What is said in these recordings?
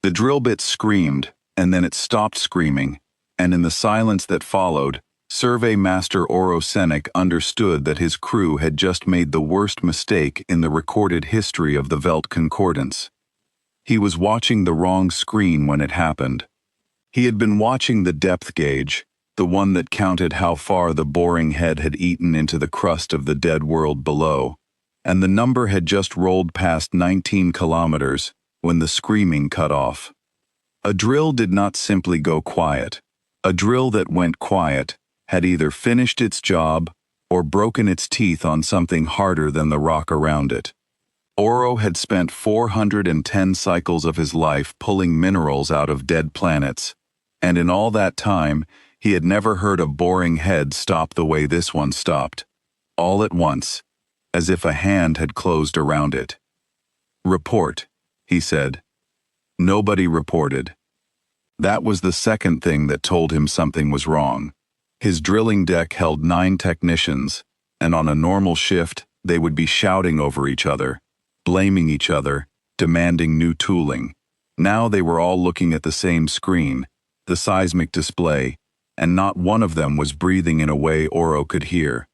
The drill bit screamed, and then it stopped screaming, and in the silence that followed, Survey Master Oro Senek understood that his crew had just made the worst mistake in the recorded history of the Velt Concordance. He was watching the wrong screen when it happened. He had been watching the depth gauge, the one that counted how far the boring head had eaten into the crust of the dead world below, and the number had just rolled past 19 kilometers when the screaming cut off. A drill did not simply go quiet. A drill that went quiet had either finished its job or broken its teeth on something harder than the rock around it. Oro had spent 410 cycles of his life pulling minerals out of dead planets, and in all that time, he had never heard a boring head stop the way this one stopped, all at once, as if a hand had closed around it. "Report," he said. Nobody reported. That was the second thing that told him something was wrong. His drilling deck held 9 technicians, and on a normal shift, they would be shouting over each other, blaming each other, demanding new tooling. Now they were all looking at the same screen, the seismic display, and not one of them was breathing in a way Oro could hear.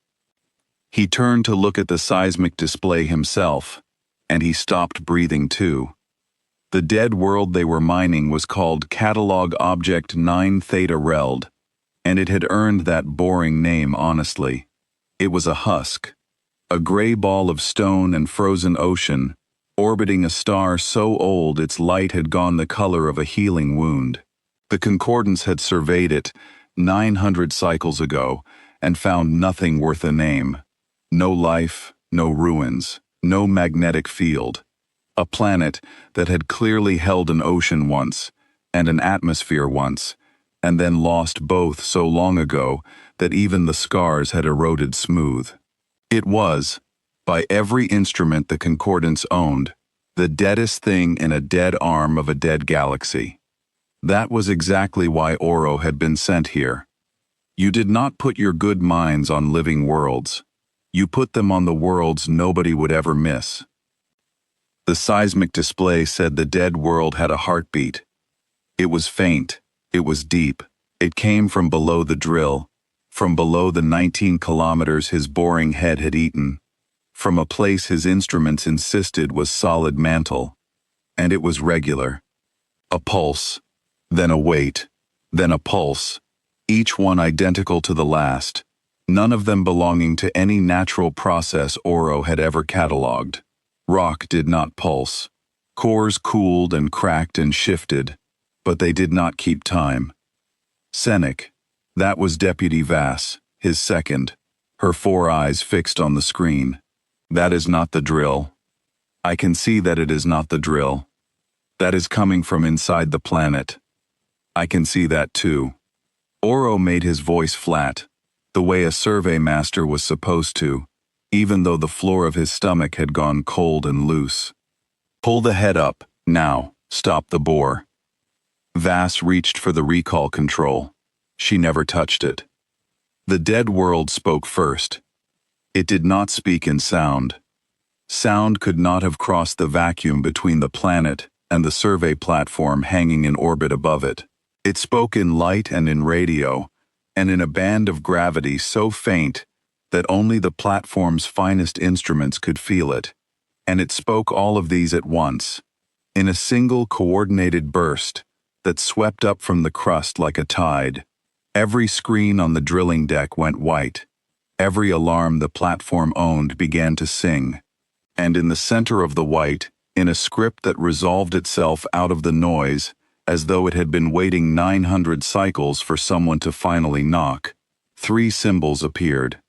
He turned to look at the seismic display himself, and he stopped breathing too. The dead world they were mining was called Catalog Object 9 Theta Reld, and it had earned that boring name honestly. It was a husk, a gray ball of stone and frozen ocean, orbiting a star so old its light had gone the color of a healing wound. The Concordance had surveyed it 900 cycles ago and found nothing worth a name. No life, no ruins, no magnetic field. A planet that had clearly held an ocean once, and an atmosphere once, and then lost both so long ago that even the scars had eroded smooth. It was, by every instrument the Concordance owned, the deadest thing in a dead arm of a dead galaxy. That was exactly why Oro had been sent here. You did not put your good minds on living worlds. You put them on the worlds nobody would ever miss. The seismic display said the dead world had a heartbeat. It was faint. It was deep. It came from below the drill, from below the 19 kilometers his boring head had eaten, from a place his instruments insisted was solid mantle. And it was regular. A pulse, then a wait, then a pulse, each one identical to the last, none of them belonging to any natural process Oro had ever catalogued. Rock did not pulse. Cores cooled and cracked and shifted, but they did not keep time. Senek, that was Deputy Vass, his second, her 4 eyes fixed on the screen. That is not the drill. I can see that it is not the drill. That is coming from inside the planet. I can see that too. Oro made his voice flat, the way a survey master was supposed to, even though the floor of his stomach had gone cold and loose. Pull the head up, now, stop the bore. Vass reached for the recall control. She never touched it. The dead world spoke first. It did not speak in sound. Sound could not have crossed the vacuum between the planet and the survey platform hanging in orbit above it. It spoke in light and in radio, and in a band of gravity so faint that only the platform's finest instruments could feel it, and it spoke all of these at once, in a single coordinated burst that swept up from the crust like a tide. Every screen on the drilling deck went white. Every alarm the platform owned began to sing. And in the center of the white, in a script that resolved itself out of the noise, as though it had been waiting 900 cycles for someone to finally knock, 3 symbols appeared.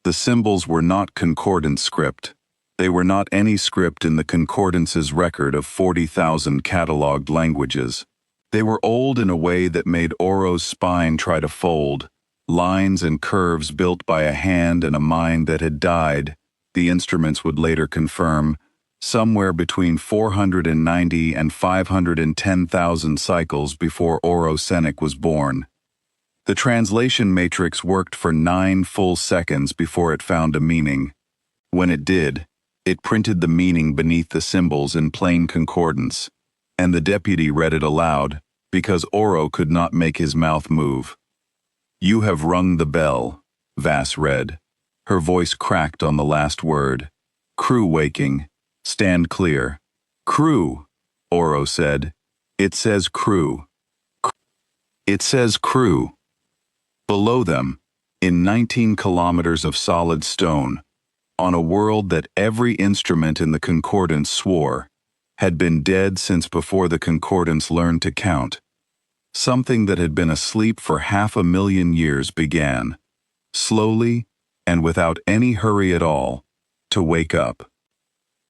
The symbols were not concordance script. They were not any script in the Concordance's record of 40,000 cataloged languages. They were old in a way that made Oro's spine try to fold, lines and curves built by a hand and a mind that had died, the instruments would later confirm, somewhere between 490 and 510,000 cycles before Oro Senek was born. The translation matrix worked for 9 full seconds before it found a meaning. When it did, it printed the meaning beneath the symbols in plain concordance. and the deputy read it aloud, because Oro could not make his mouth move. "You have rung the bell," Vass read. Her voice cracked on the last word. "Crew waking. Stand clear." "Crew," Oro said. "It says crew. It says crew." Below them, in 19 kilometers of solid stone, on a world that every instrument in the concordance swore had been dead since before the concordance learned to count, something that had been asleep for 500,000 years began, slowly and without any hurry at all, to wake up.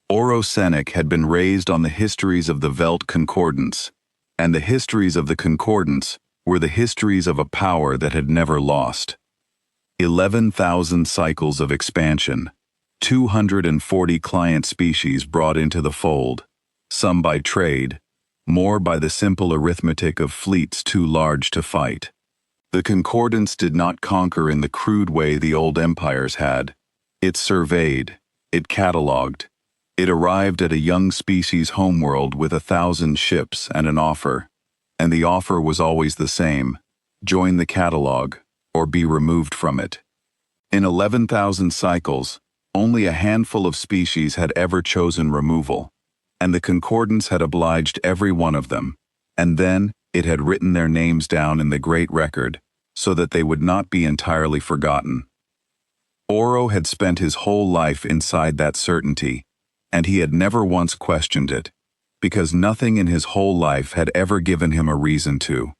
Oro Senec had been raised on the histories of the Velt Concordance, and the histories of the Concordance were the histories of a power that had never lost. 11,000 cycles of expansion, 240 client species brought into the fold, some by trade, more by the simple arithmetic of fleets too large to fight. The Concordance did not conquer in the crude way the old empires had. It surveyed, it catalogued, it arrived at a young species homeworld with 1,000 ships and an offer, and the offer was always the same: join the catalog, or be removed from it. In 11,000 cycles, only a handful of species had ever chosen removal, and the Concordance had obliged every one of them, and then it had written their names down in the Great Record so that they would not be entirely forgotten. Oro had spent his whole life inside that certainty, and he had never once questioned it, because nothing in his whole life had ever given him a reason to.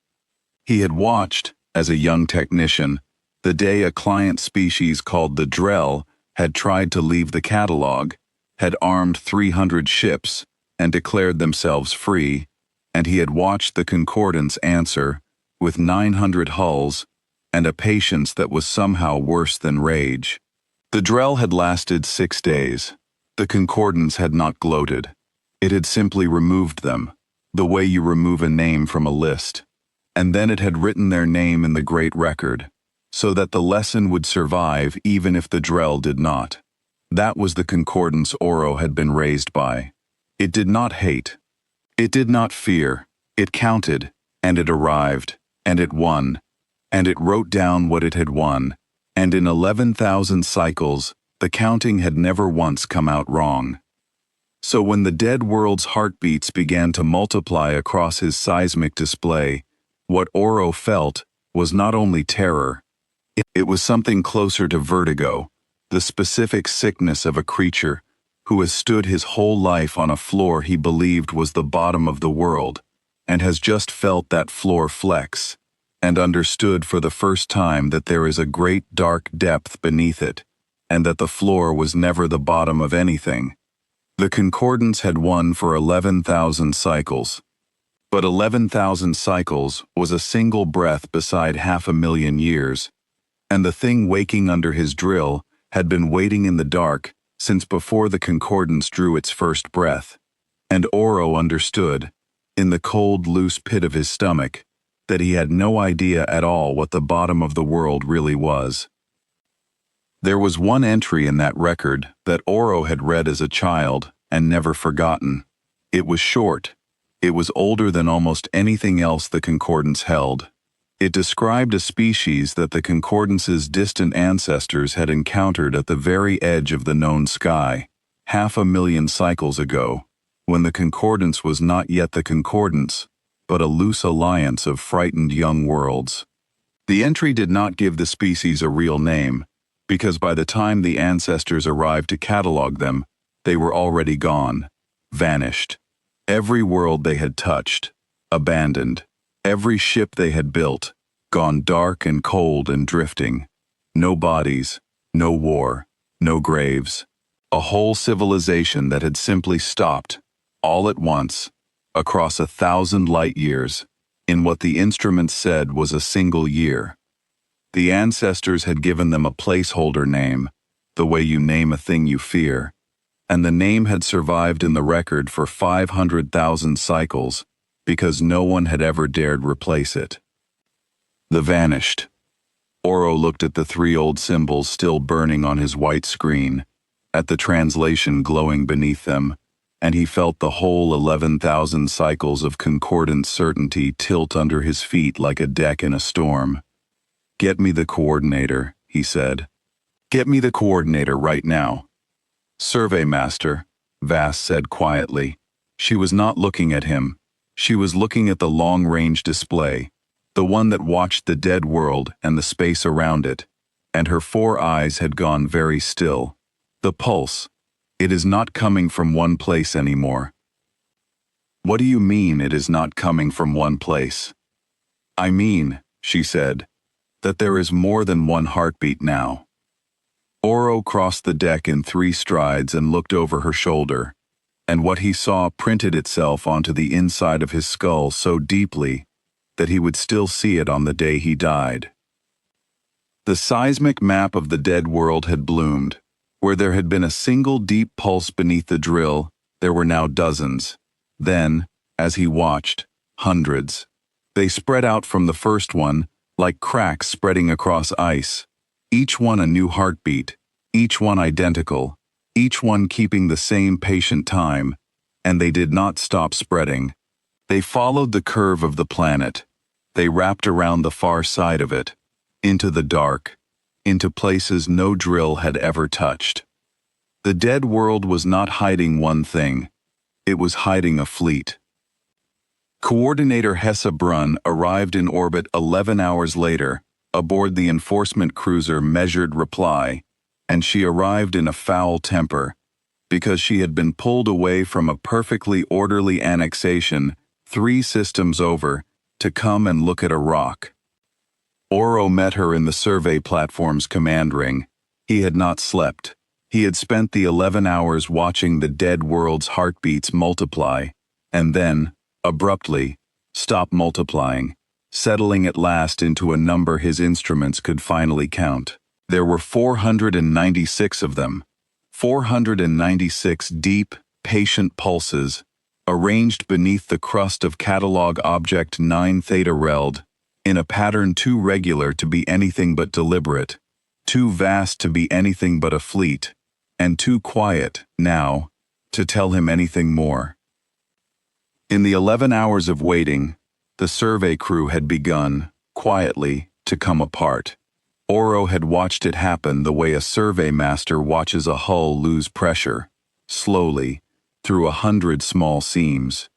He had watched, as a young technician, the day a client species called the Drell had tried to leave the catalog, had armed 300 ships, and declared themselves free, and he had watched the Concordance answer, with 900 hulls, and a patience that was somehow worse than rage. The Drell had lasted 6 days. The Concordance had not gloated. It had simply removed them, the way you remove a name from a list, and then it had written their name in the Great Record, so that the lesson would survive even if the Drell did not. That was the Concordance Oro had been raised by. It did not hate. It did not fear. It counted, and it arrived, and it won, and it wrote down what it had won, and in 11,000 cycles, the counting had never once come out wrong. So when the dead world's heartbeats began to multiply across his seismic display, what Oro felt was not only terror, it was something closer to vertigo, the specific sickness of a creature who has stood his whole life on a floor he believed was the bottom of the world, and has just felt that floor flex, and understood for the first time that there is a great dark depth beneath it, and that the floor was never the bottom of anything. The Concordance had won for 11,000 cycles. But 11,000 cycles was a single breath beside 500,000 years, and the thing waking under his drill had been waiting in the dark since before the Concordance drew its first breath, and Oro understood, in the cold, loose pit of his stomach, that he had no idea at all what the bottom of the world really was. There was one entry in that record that Oro had read as a child and never forgotten. It was short. It was older than almost anything else the Concordance held. It described a species that the Concordance's distant ancestors had encountered at the very edge of the known sky, 500,000 cycles ago, when the Concordance was not yet the Concordance, but a loose alliance of frightened young worlds. The entry did not give the species a real name, because by the time the ancestors arrived to catalog them, they were already gone, vanished. Every world they had touched, abandoned. Every ship they had built, gone dark and cold and drifting. No bodies, no war, no graves. A whole civilization that had simply stopped, all at once, across 1,000 light years, in what the instruments said was a single year. The ancestors had given them a placeholder name, the way you name a thing you fear, and the name had survived in the record for 500,000 cycles because no one had ever dared replace it. The vanished. Oro looked at the 3 old symbols still burning on his white screen, at the translation glowing beneath them, and he felt the whole 11,000 cycles of concordant certainty tilt under his feet like a deck in a storm. "Get me the coordinator," he said. "Get me the coordinator right now." "Survey Master," Vass said quietly. She was not looking at him. She was looking at the long-range display, the one that watched the dead world and the space around it, and her 4 eyes had gone very still. "The pulse. It is not coming from one place anymore." "What do you mean it is not coming from one place?" "I mean," she said, "that there is more than one heartbeat now." Oro crossed the deck in 3 strides and looked over her shoulder, and what he saw printed itself onto the inside of his skull so deeply that he would still see it on the day he died. The seismic map of the dead world had bloomed. Where there had been a single deep pulse beneath the drill, there were now dozens. Then, as he watched, hundreds. They spread out from the first one, like cracks spreading across ice. Each one a new heartbeat, each one identical, each one keeping the same patient time, and they did not stop spreading. They followed the curve of the planet. They wrapped around the far side of it, into the dark, into places no drill had ever touched. The dead world was not hiding one thing. It was hiding a fleet. Coordinator Hesse Brunn arrived in orbit 11 hours later, aboard the enforcement cruiser Measured Reply, and she arrived in a foul temper, because she had been pulled away from a perfectly orderly annexation 3 systems over to come and look at a rock. Oro met her in the survey platform's command ring. He had not slept. He had spent the 11 hours watching the dead world's heartbeats multiply, and then, abruptly, stop multiplying, settling at last into a number his instruments could finally count. There were 496 of them. 496 deep, patient pulses, arranged beneath the crust of catalog object 9 Theta Reld, in a pattern too regular to be anything but deliberate, too vast to be anything but a fleet, and too quiet, now, to tell him anything more. In the 11 hours of waiting, the survey crew had begun, quietly, to come apart. Oro had watched it happen the way a survey master watches a hull lose pressure, slowly, through 100 small seams.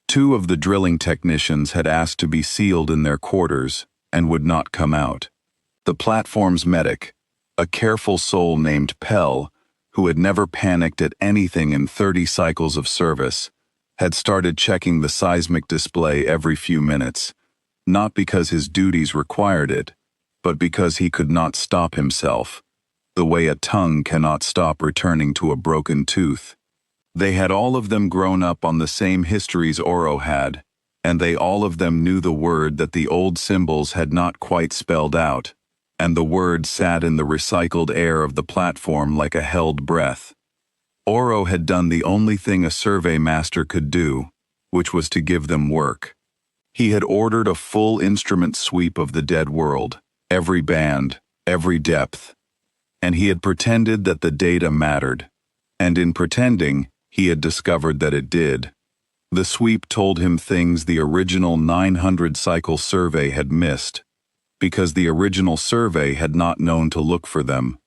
2 of the drilling technicians had asked to be sealed in their quarters and would not come out. The platform's medic, a careful soul named Pell, who had never panicked at anything in 30 cycles of service, had started checking the seismic display every few minutes, not because his duties required it, but because he could not stop himself, the way a tongue cannot stop returning to a broken tooth. They had all of them grown up on the same histories Oro had, and they all of them knew the word that the old symbols had not quite spelled out, and the word sat in the recycled air of the platform like a held breath. Oro had done the only thing a survey master could do, which was to give them work. He had ordered a full instrument sweep of the dead world, every band, every depth, and he had pretended that the data mattered, and in pretending, he had discovered that it did. The sweep told him things the original 900-cycle survey had missed, because the original survey had not known to look for them.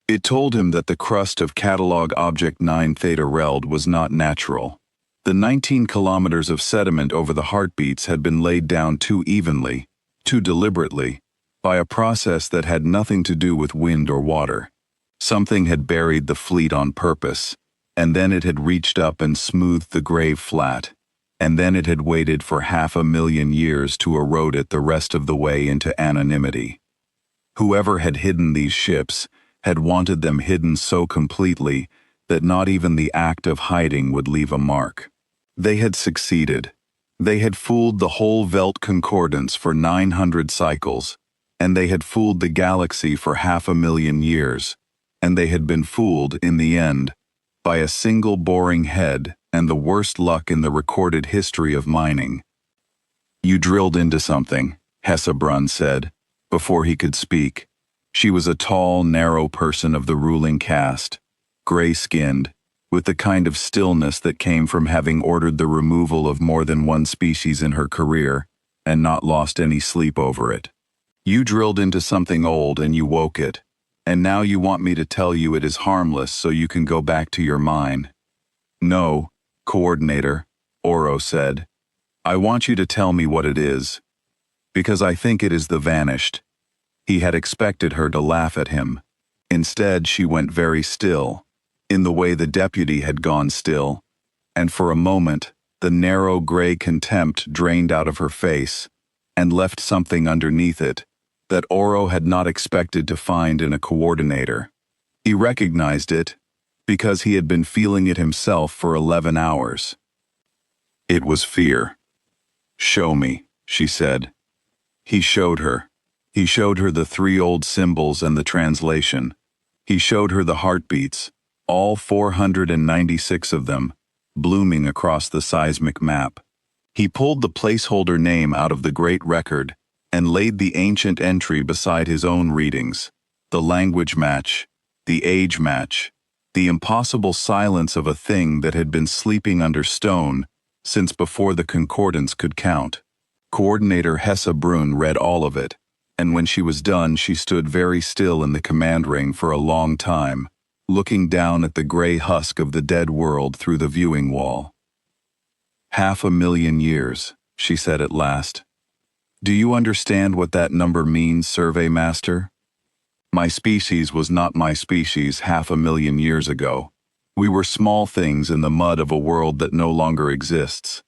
It told him that the crust of catalog object 9 Theta Reld was not natural. The 19 kilometers of sediment over the heartbeats had been laid down too evenly, too deliberately, by a process that had nothing to do with wind or water. Something had buried the fleet on purpose, and then it had reached up and smoothed the grave flat, and then it had waited for 500,000 years to erode it the rest of the way into anonymity. Whoever had hidden these ships had wanted them hidden so completely that not even the act of hiding would leave a mark. They had succeeded. They had fooled the whole Velt Concordance for 900 cycles, and they had fooled the galaxy for 500,000 years, and they had been fooled, in the end, by a single boring head and the worst luck in the recorded history of mining. "You drilled into something," Hesse Brunn said, before he could speak. She was a tall, narrow person of the ruling caste, gray-skinned, with the kind of stillness that came from having ordered the removal of more than one species in her career and not lost any sleep over it. You drilled into something old and you woke it, and now you want me to tell you it is harmless so you can go back to your mine. No, Coordinator, Oro said. I want you to tell me what it is. Because I think it is the vanished. He had expected her to laugh at him. Instead, she went very still, in the way the deputy had gone still, and for a moment, the narrow gray contempt drained out of her face and left something underneath it that Oro had not expected to find in a coordinator. He recognized it because he had been feeling it himself for 11 hours. It was fear. Show me, she said. He showed her. He showed her the 3 old symbols and the translation. He showed her the heartbeats, all 496 of them, blooming across the seismic map. He pulled the placeholder name out of the great record and laid the ancient entry beside his own readings, the language match, the age match, the impossible silence of a thing that had been sleeping under stone since before the concordance could count. Coordinator Hessa Brun read all of it, and when she was done she stood very still in the command ring for a long time, looking down at the gray husk of the dead world through the viewing wall. 500,000 years, she said at last. Do you understand what that number means, Survey Master? My species was not my species 500,000 years ago. We were small things in the mud of a world that no longer exists.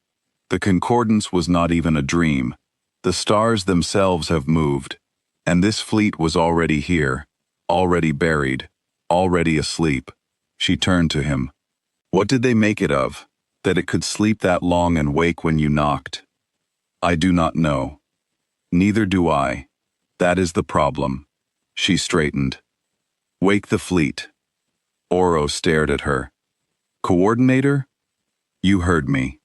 The concordance was not even a dream. The stars themselves have moved, and this fleet was already here, already buried, already asleep. She turned to him. What did they make it of, that it could sleep that long and wake when you knocked? I do not know. Neither do I. That is the problem. She straightened. Wake the fleet. Oro stared at her. Coordinator? You heard me.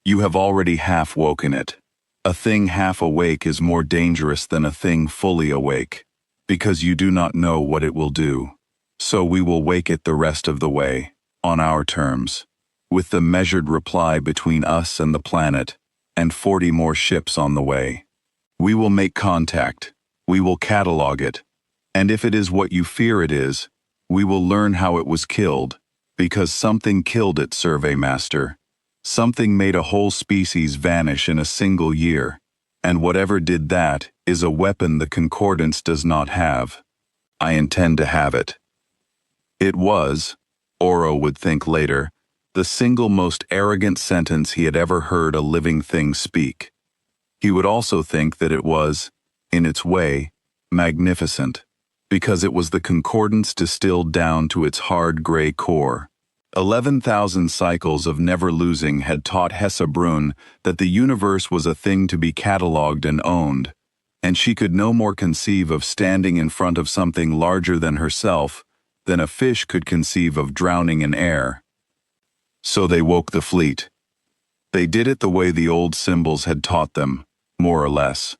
You have already half woken it. A thing half awake is more dangerous than a thing fully awake, because you do not know what it will do. So we will wake it the rest of the way, on our terms, with the measured reply between us and the planet, and 40 more ships on the way. We will make contact. We will catalog it. And if it is what you fear it is, we will learn how it was killed, because something killed it, Survey Master. Something made a whole species vanish in a single year, and whatever did that is a weapon the concordance does not have. I intend to have it. It was, Oro would think later, the single most arrogant sentence he had ever heard a living thing speak. He would also think that it was, in its way, magnificent, because it was the concordance distilled down to its hard gray core. 11,000 cycles of never losing had taught Hessa Brun that the universe was a thing to be catalogued and owned, and she could no more conceive of standing in front of something larger than herself than a fish could conceive of drowning in air. So they woke the fleet. They did it the way the old symbols had taught them, more or less.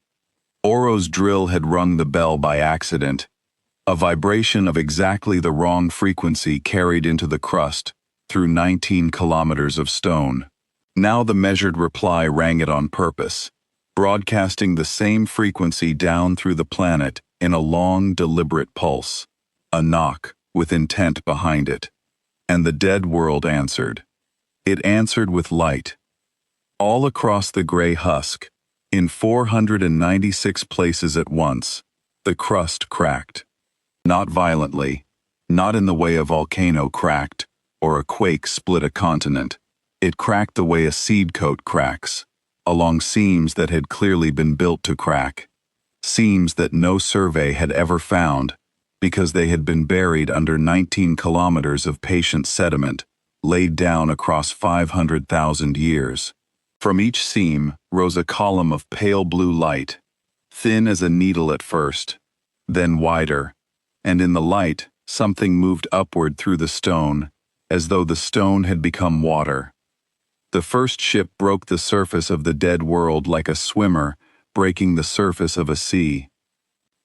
Oro's drill had rung the bell by accident. A vibration of exactly the wrong frequency carried into the crust through 19 kilometers of stone. Now the measured reply rang it on purpose, broadcasting the same frequency down through the planet in a long, deliberate pulse, a knock with intent behind it. And the dead world answered. It answered with light. All across the gray husk, in 496 places at once, the crust cracked. Not violently, not in the way a volcano cracked, or a quake split a continent. It cracked the way a seed coat cracks, along seams that had clearly been built to crack. Seams that no survey had ever found, because they had been buried under 19 kilometers of patient sediment, laid down across 500,000 years. From each seam rose a column of pale blue light, thin as a needle at first, then wider, and in the light something moved upward through the stone, as though the stone had become water. The first ship broke the surface of the dead world like a swimmer breaking the surface of a sea.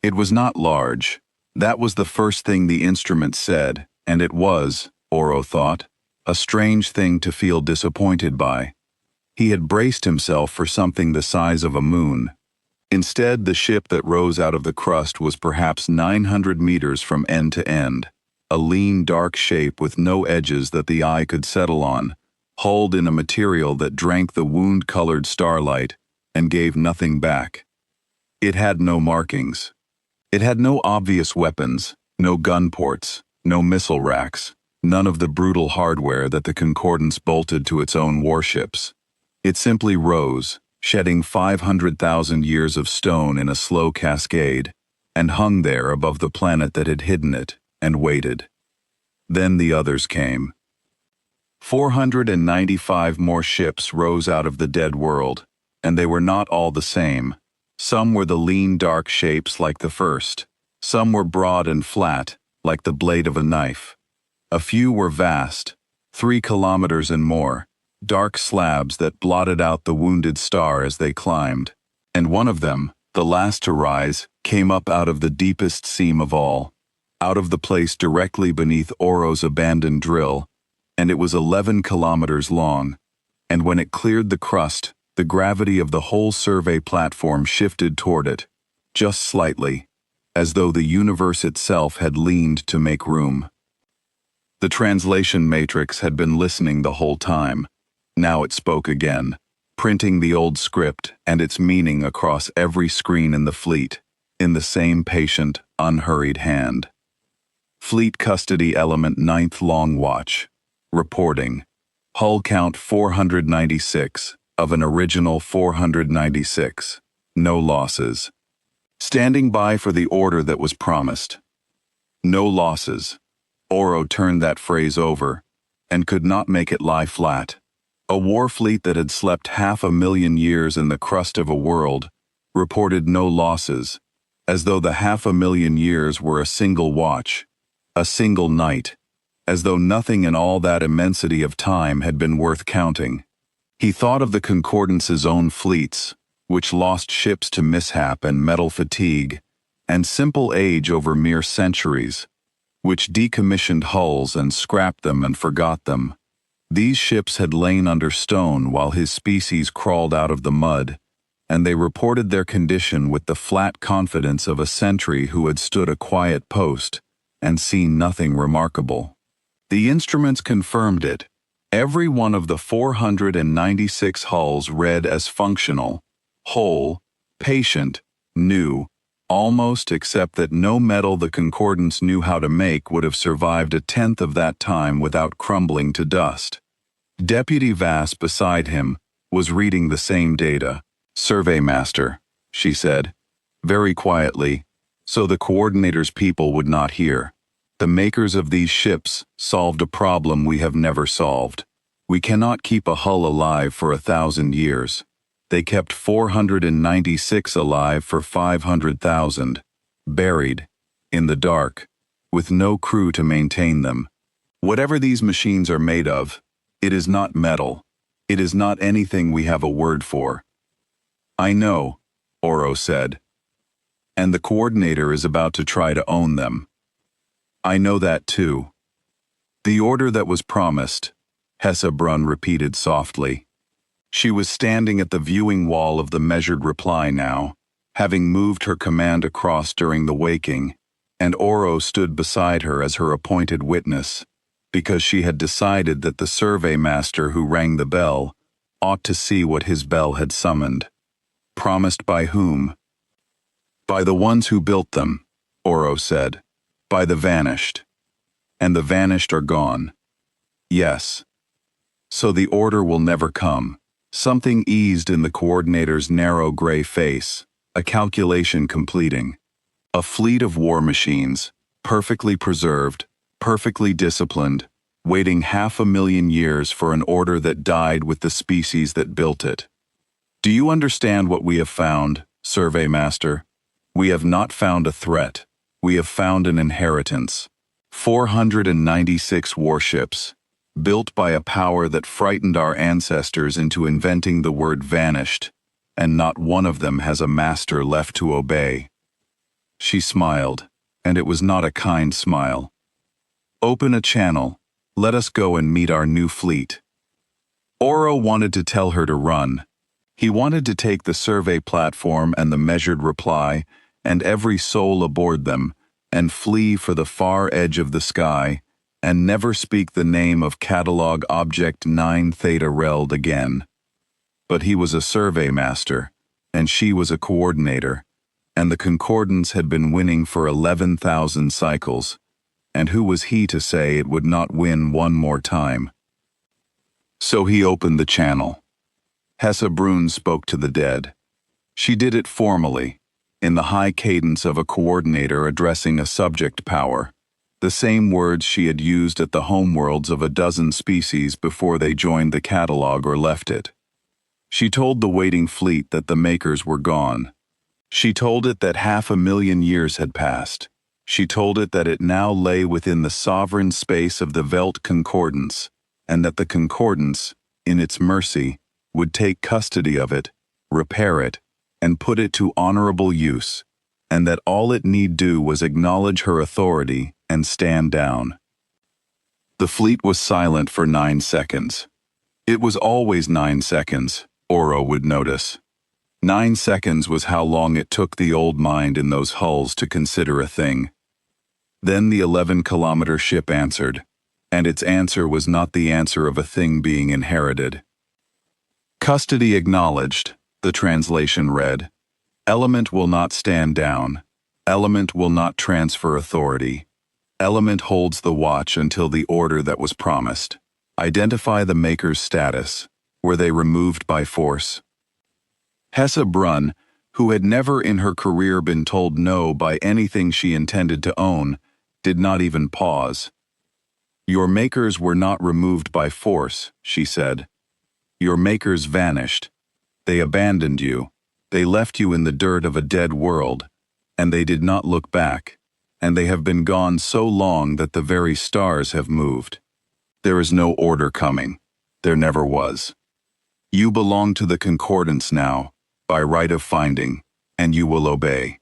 It was not large. That was the first thing the instrument said, and it was, Oro thought, a strange thing to feel disappointed by. He had braced himself for something the size of a moon. Instead, the ship that rose out of the crust was perhaps 900 meters from end to end, a lean, dark shape with no edges that the eye could settle on, hulled in a material that drank the wound-colored starlight and gave nothing back. It had no markings. It had no obvious weapons, no gun ports, no missile racks, none of the brutal hardware that the Concordance bolted to its own warships. It simply rose, shedding 500,000 years of stone in a slow cascade, and hung there above the planet that had hidden it, and waited. Then the others came. 495 more ships rose out of the dead world, and they were not all the same. Some were the lean, dark shapes like the first. Some were broad and flat, like the blade of a knife. A few were vast, 3 kilometers and more, dark slabs that blotted out the wounded star as they climbed. And one of them, the last to rise, came up out of the deepest seam of all, out of the place directly beneath Oro's abandoned drill, and it was 11 kilometers long, and when it cleared the crust, the gravity of the whole survey platform shifted toward it, just slightly, as though the universe itself had leaned to make room. The translation matrix had been listening the whole time. Now it spoke again, printing the old script and its meaning across every screen in the fleet, in the same patient, unhurried hand. Fleet Custody Element 9th Long Watch. Reporting. Hull count 496, of an original 496. No losses. Standing by for the order that was promised. No losses. Oro turned that phrase over, and could not make it lie flat. A war fleet that had slept 500,000 years in the crust of a world reported no losses, as though the 500,000 years were a single watch, a single night, as though nothing in all that immensity of time had been worth counting. He thought of the Concordance's own fleets, which lost ships to mishap and metal fatigue, and simple age over mere centuries, which decommissioned hulls and scrapped them and forgot them. These ships had lain under stone while his species crawled out of the mud, and they reported their condition with the flat confidence of a sentry who had stood a quiet post and seen nothing remarkable. The instruments confirmed it. Every one of the 496 hulls read as functional, whole, patient, new, almost, except that no metal the Concordance knew how to make would have survived 1/10 of that time without crumbling to dust. Deputy Vass beside him was reading the same data. "Survey Master," she said, very quietly, so the Coordinator's people would not hear. "The makers of these ships solved a problem we have never solved. We cannot keep a hull alive for 1,000 years. They kept 496 alive for 500,000, buried, in the dark, with no crew to maintain them. Whatever these machines are made of, it is not metal. It is not anything we have a word for." "I know," Oro said. "And the Coordinator is about to try to own them." "I know that too." "The order that was promised," Hessebrun repeated softly. She was standing at the viewing wall of the measured reply now, having moved her command across during the waking, and Oro stood beside her as her appointed witness, because she had decided that the survey master who rang the bell ought to see what his bell had summoned. Promised by whom? "By the ones who built them," Oro said. "By the vanished. And the vanished are gone." "Yes. So the order will never come." Something eased in the Coordinator's narrow gray face, a calculation completing. A fleet of war machines, perfectly preserved, perfectly disciplined, waiting 500,000 years for an order that died with the species that built it. "Do you understand what we have found, Survey Master? We have not found a threat. We have found an inheritance. 496 warships, built by a power that frightened our ancestors into inventing the word vanished, and not one of them has a master left to obey." She smiled, and it was not a kind smile. "Open a channel," Let us go and meet our new fleet." Oro wanted to tell her to run. He wanted to take the survey platform and the measured reply, and every soul aboard them, and flee for the far edge of the sky, and never speak the name of Catalog Object 9 Theta Reld again. But he was a survey master, and she was a coordinator, and the Concordance had been winning for 11,000 cycles, and who was he to say it would not win one more time? So he opened the channel. Hessa Brun spoke to the dead. She did it formally, in the high cadence of a coordinator addressing a subject power, the same words she had used at the homeworlds of a dozen species before they joined the catalog or left it. She told the waiting fleet that the makers were gone. She told it that 500,000 years had passed. She told it that it now lay within the sovereign space of the Velt Concordance, and that the Concordance, in its mercy, would take custody of it, repair it, and put it to honorable use, and that all it need do was acknowledge her authority and stand down. The fleet was silent for 9 seconds. It was always 9 seconds, Oro would notice. 9 seconds was how long it took the old mind in those hulls to consider a thing. Then the 11-kilometer ship answered, and its answer was not the answer of a thing being inherited. Custody acknowledged, the translation read. Element will not stand down. Element will not transfer authority. Element holds the watch until the order that was promised. Identify the maker's status. Were they removed by force? Hessa Brun, who had never in her career been told no by anything she intended to own, did not even pause. Your makers were not removed by force, she said. Your makers vanished. They abandoned you. They left you in the dirt of a dead world, and they did not look back, and they have been gone so long that the very stars have moved. There is no order coming. There never was. You belong to the Concordance now, by right of finding, and you will obey.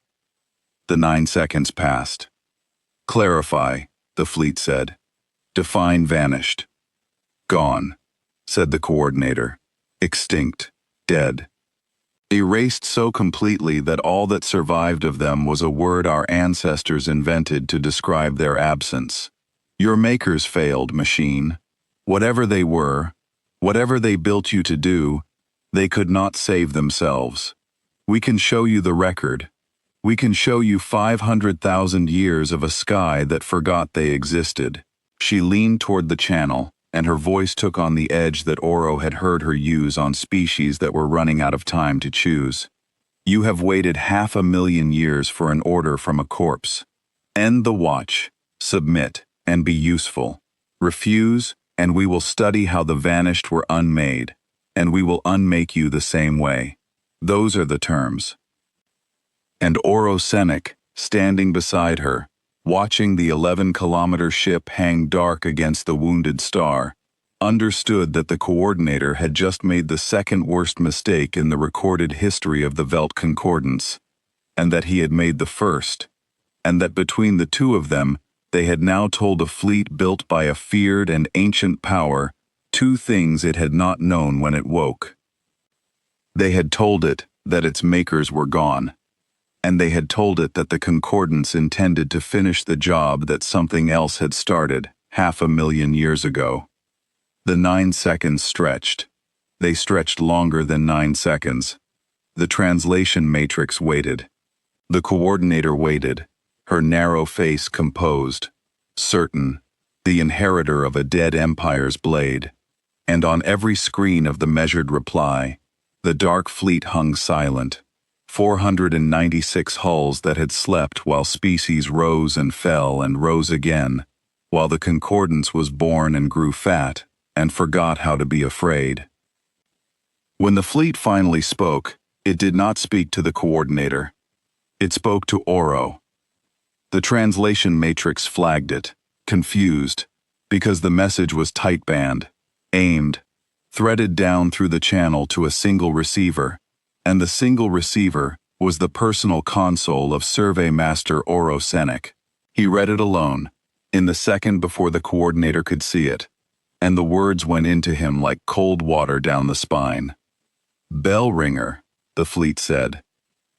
The 9 seconds passed. Clarify, the fleet said. Define vanished. Gone, said the coordinator. Extinct, dead. Erased so completely that all that survived of them was a word our ancestors invented to describe their absence. Your makers failed, machine. Whatever they were, whatever they built you to do, they could not save themselves. We can show you the record. We can show you 500,000 years of a sky that forgot they existed. She leaned toward the channel, and her voice took on the edge that Oro had heard her use on species that were running out of time to choose. You have waited 500,000 years for an order from a corpse. End the watch, submit, and be useful. Refuse, and we will study how the vanished were unmade, and we will unmake you the same way. Those are the terms. And Oro Senek, standing beside her, watching the 11-kilometer ship hang dark against the wounded star, understood that the coordinator had just made the second worst mistake in the recorded history of the Velt Concordance, and that he had made the first, and that between the two of them, they had now told a fleet built by a feared and ancient power 2 things it had not known when it woke. They had told it that its makers were gone, and they had told it that the Concordance intended to finish the job that something else had started 500,000 years ago. The 9 seconds stretched. They stretched longer than 9 seconds. The translation matrix waited. The coordinator waited, her narrow face composed, certain, the inheritor of a dead empire's blade. And on every screen of the measured reply, the dark fleet hung silent. 496 hulls that had slept while species rose and fell and rose again, while the Concordance was born and grew fat and forgot how to be afraid. When the fleet finally spoke, it did not speak to the coordinator. It spoke to Oro. The translation matrix flagged it, confused, because the message was tight-band, aimed, threaded down through the channel to a single receiver, and the single receiver was the personal console of Survey Master Oro Senek. He read it alone, in the second before the coordinator could see it, and the words went into him like cold water down the spine. "Bell ringer," the fleet said.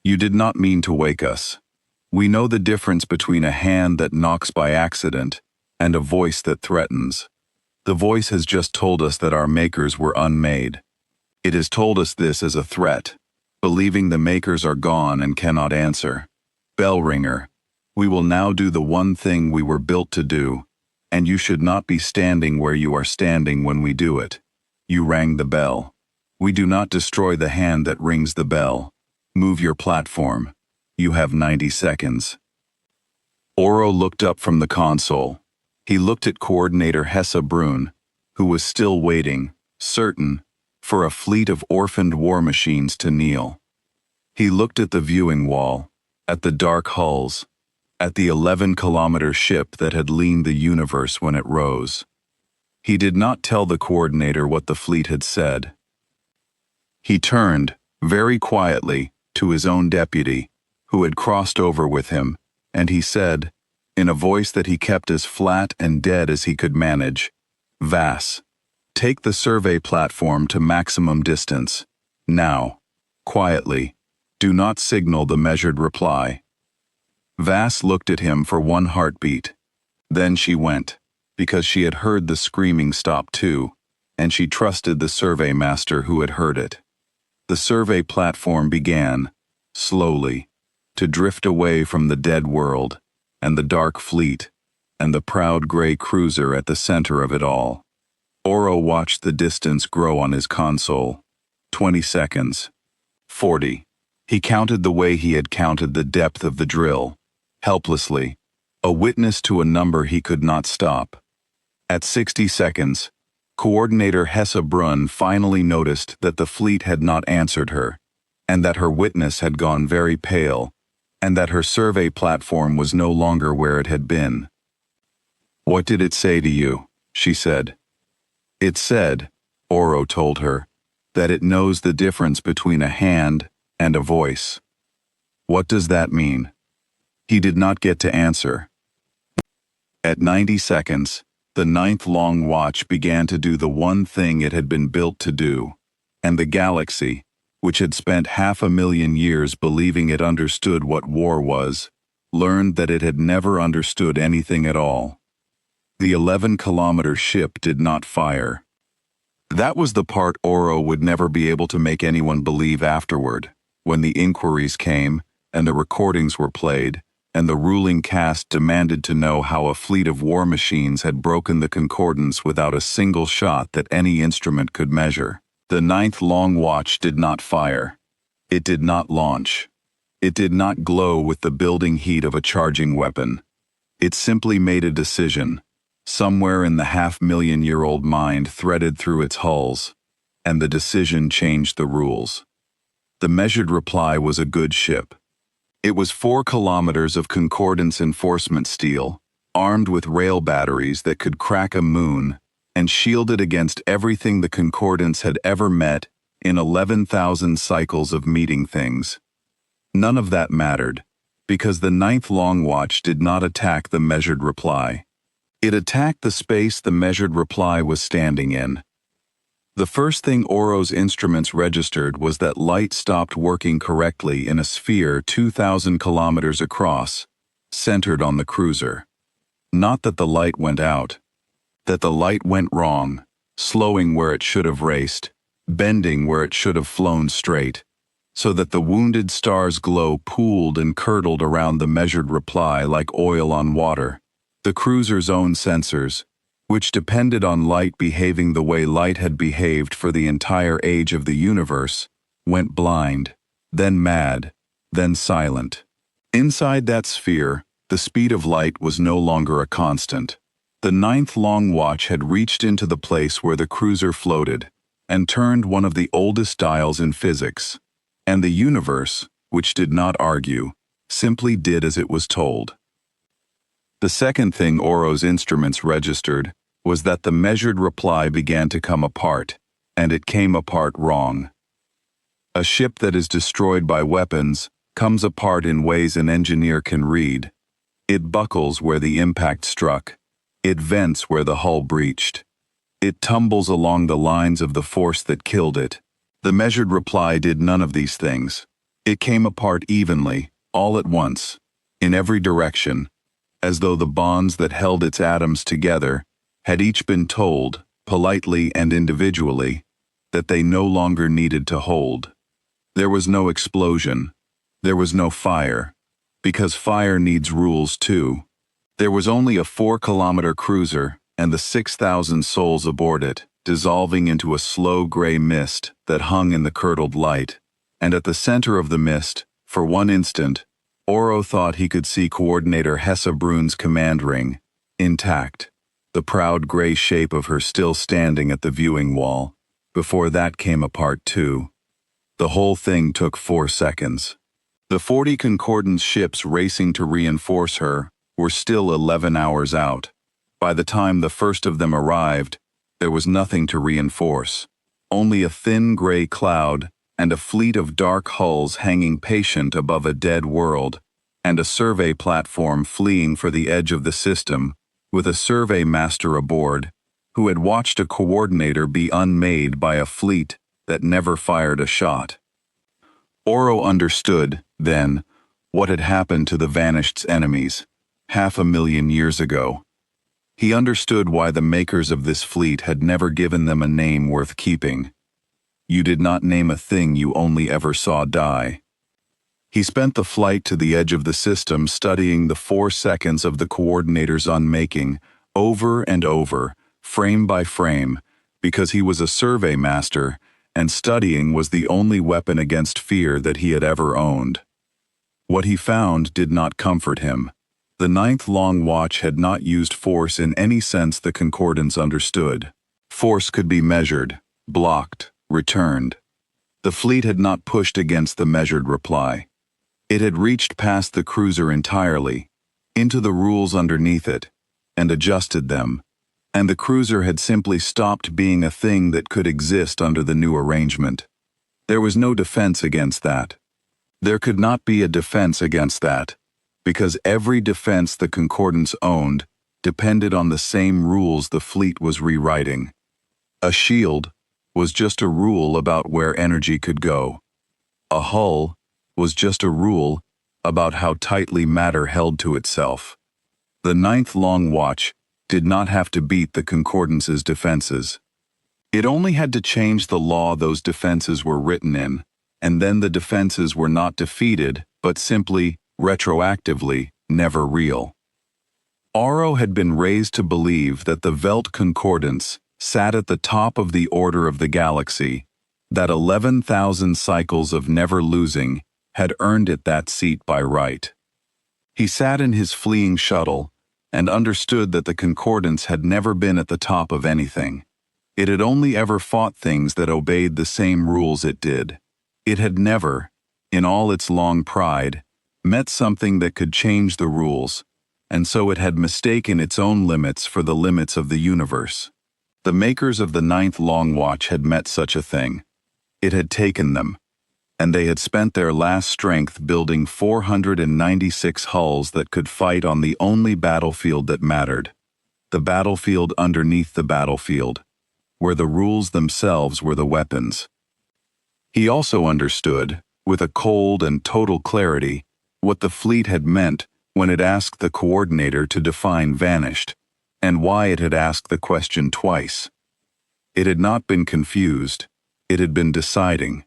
"You did not mean to wake us. We know the difference between a hand that knocks by accident and a voice that threatens. The voice has just told us that our makers were unmade. It has told us this as a threat, believing the makers are gone and cannot answer. Bell ringer, we will now do the one thing we were built to do, and you should not be standing where you are standing when we do it. You rang the bell. We do not destroy the hand that rings the bell. Move your platform. You have 90 seconds. Oro looked up from the console. He looked at Coordinator Hesse Brun, who was still waiting, certain, for a fleet of orphaned war machines to kneel. He looked at the viewing wall, at the dark hulls, at the 11-kilometer ship that had leaned the universe when it rose. He did not tell the coordinator what the fleet had said. He turned, very quietly, to his own deputy, who had crossed over with him, and he said, in a voice that he kept as flat and dead as he could manage, "Vass, take the survey platform to maximum distance. Now, quietly, do not signal the measured reply." Vass looked at him for one heartbeat. Then she went, because she had heard the screaming stop too, and she trusted the survey master who had heard it. The survey platform began, slowly, to drift away from the dead world, and the dark fleet, and the proud gray cruiser at the center of it all. Oro watched the distance grow on his console. 20 seconds. 40. He counted the way he had counted the depth of the drill, helplessly, a witness to a number he could not stop. At 60 seconds, Coordinator Hesse Brun finally noticed that the fleet had not answered her, and that her witness had gone very pale, and that her survey platform was no longer where it had been. "What did it say to you?" she said. "It said," Oro told her, "that it knows the difference between a hand and a voice." "What does that mean?" He did not get to answer. At 90 seconds, the ninth long watch began to do the one thing it had been built to do, and the galaxy, which had spent 500,000 years believing it understood what war was, learned that it had never understood anything at all. The 11-kilometer ship did not fire. That was the part Oro would never be able to make anyone believe afterward, when the inquiries came, and the recordings were played, and the ruling caste demanded to know how a fleet of war machines had broken the concordance without a single shot that any instrument could measure. The ninth long watch did not fire. It did not launch. It did not glow with the building heat of a charging weapon. It simply made a decision. Somewhere in the 500,000-year-old mind threaded through its hulls, and the decision changed the rules. The measured reply was a good ship. It was 4 kilometers of concordance enforcement steel, armed with rail batteries that could crack a moon, and shielded against everything the concordance had ever met in 11,000 cycles of meeting things. None of that mattered, because the ninth long watch did not attack the measured reply. It attacked the space the measured reply was standing in. The first thing Oro's instruments registered was that light stopped working correctly in a sphere 2,000 kilometers across, centered on the cruiser. Not that the light went out. That the light went wrong, slowing where it should have raced, bending where it should have flown straight, so that the wounded star's glow pooled and curdled around the measured reply like oil on water. The cruiser's own sensors, which depended on light behaving the way light had behaved for the entire age of the universe, went blind, then mad, then silent. Inside that sphere, the speed of light was no longer a constant. The ninth long watch had reached into the place where the cruiser floated, and turned one of the oldest dials in physics. And the universe, which did not argue, simply did as it was told. The second thing Oro's instruments registered was that the measured reply began to come apart, and it came apart wrong. A ship that is destroyed by weapons comes apart in ways an engineer can read. It buckles where the impact struck, It vents where the hull breached. It tumbles along the lines of the force that killed it. The measured reply did none of these things. It came apart evenly, all at once, in every direction, as though the bonds that held its atoms together had each been told, politely and individually, that they no longer needed to hold. There was no explosion. There was no fire, because fire needs rules too. There was only a 4-kilometer cruiser and the 6,000 souls aboard it, dissolving into a slow gray mist that hung in the curdled light. And at the center of the mist, for one instant, Oro thought he could see Coordinator Hessa Brun's command ring, intact, the proud gray shape of her still standing at the viewing wall. Before that came apart too. The whole thing took 4 seconds. The 40 Concordance ships racing to reinforce her were still 11 hours out. By the time the first of them arrived, there was nothing to reinforce, only a thin gray cloud and a fleet of dark hulls hanging patient above a dead world, and a survey platform fleeing for the edge of the system, with a survey master aboard, who had watched a coordinator be unmade by a fleet that never fired a shot. Oro understood, then, what had happened to the Vanished's enemies, 500,000 years ago. He understood why the makers of this fleet had never given them a name worth keeping. You did not name a thing you only ever saw die. He spent the flight to the edge of the system studying the 4 seconds of the coordinator's unmaking, over and over, frame by frame, because he was a survey master, and studying was the only weapon against fear that he had ever owned. What he found did not comfort him. The 9th Long Watch had not used force in any sense the Concordance understood. Force could be measured, blocked, returned. The fleet had not pushed against the measured reply. It had reached past the cruiser entirely, into the rules underneath it, and adjusted them, and the cruiser had simply stopped being a thing that could exist under the new arrangement. There was no defense against that. There could not be a defense against that, because every defense the Concordance owned depended on the same rules the fleet was rewriting. A shield was just a rule about where energy could go. A hull was just a rule about how tightly matter held to itself. The 9th Long Watch did not have to beat the Concordance's defenses. It only had to change the law those defenses were written in, and then the defenses were not defeated, but simply, retroactively, never real. Oro had been raised to believe that the Velt Concordance sat at the top of the order of the galaxy, that 11,000 cycles of never losing had earned it that seat by right. He sat in his fleeing shuttle and understood that the Concordance had never been at the top of anything. It had only ever fought things that obeyed the same rules it did. It had never, in all its long pride, met something that could change the rules, and so it had mistaken its own limits for the limits of the universe. The makers of the 9th Long Watch had met such a thing. It had taken them, and they had spent their last strength building 496 hulls that could fight on the only battlefield that mattered, the battlefield underneath the battlefield, where the rules themselves were the weapons. He also understood, with a cold and total clarity, what the fleet had meant when it asked the coordinator to define vanished, and why it had asked the question twice. It had not been confused, it had been deciding.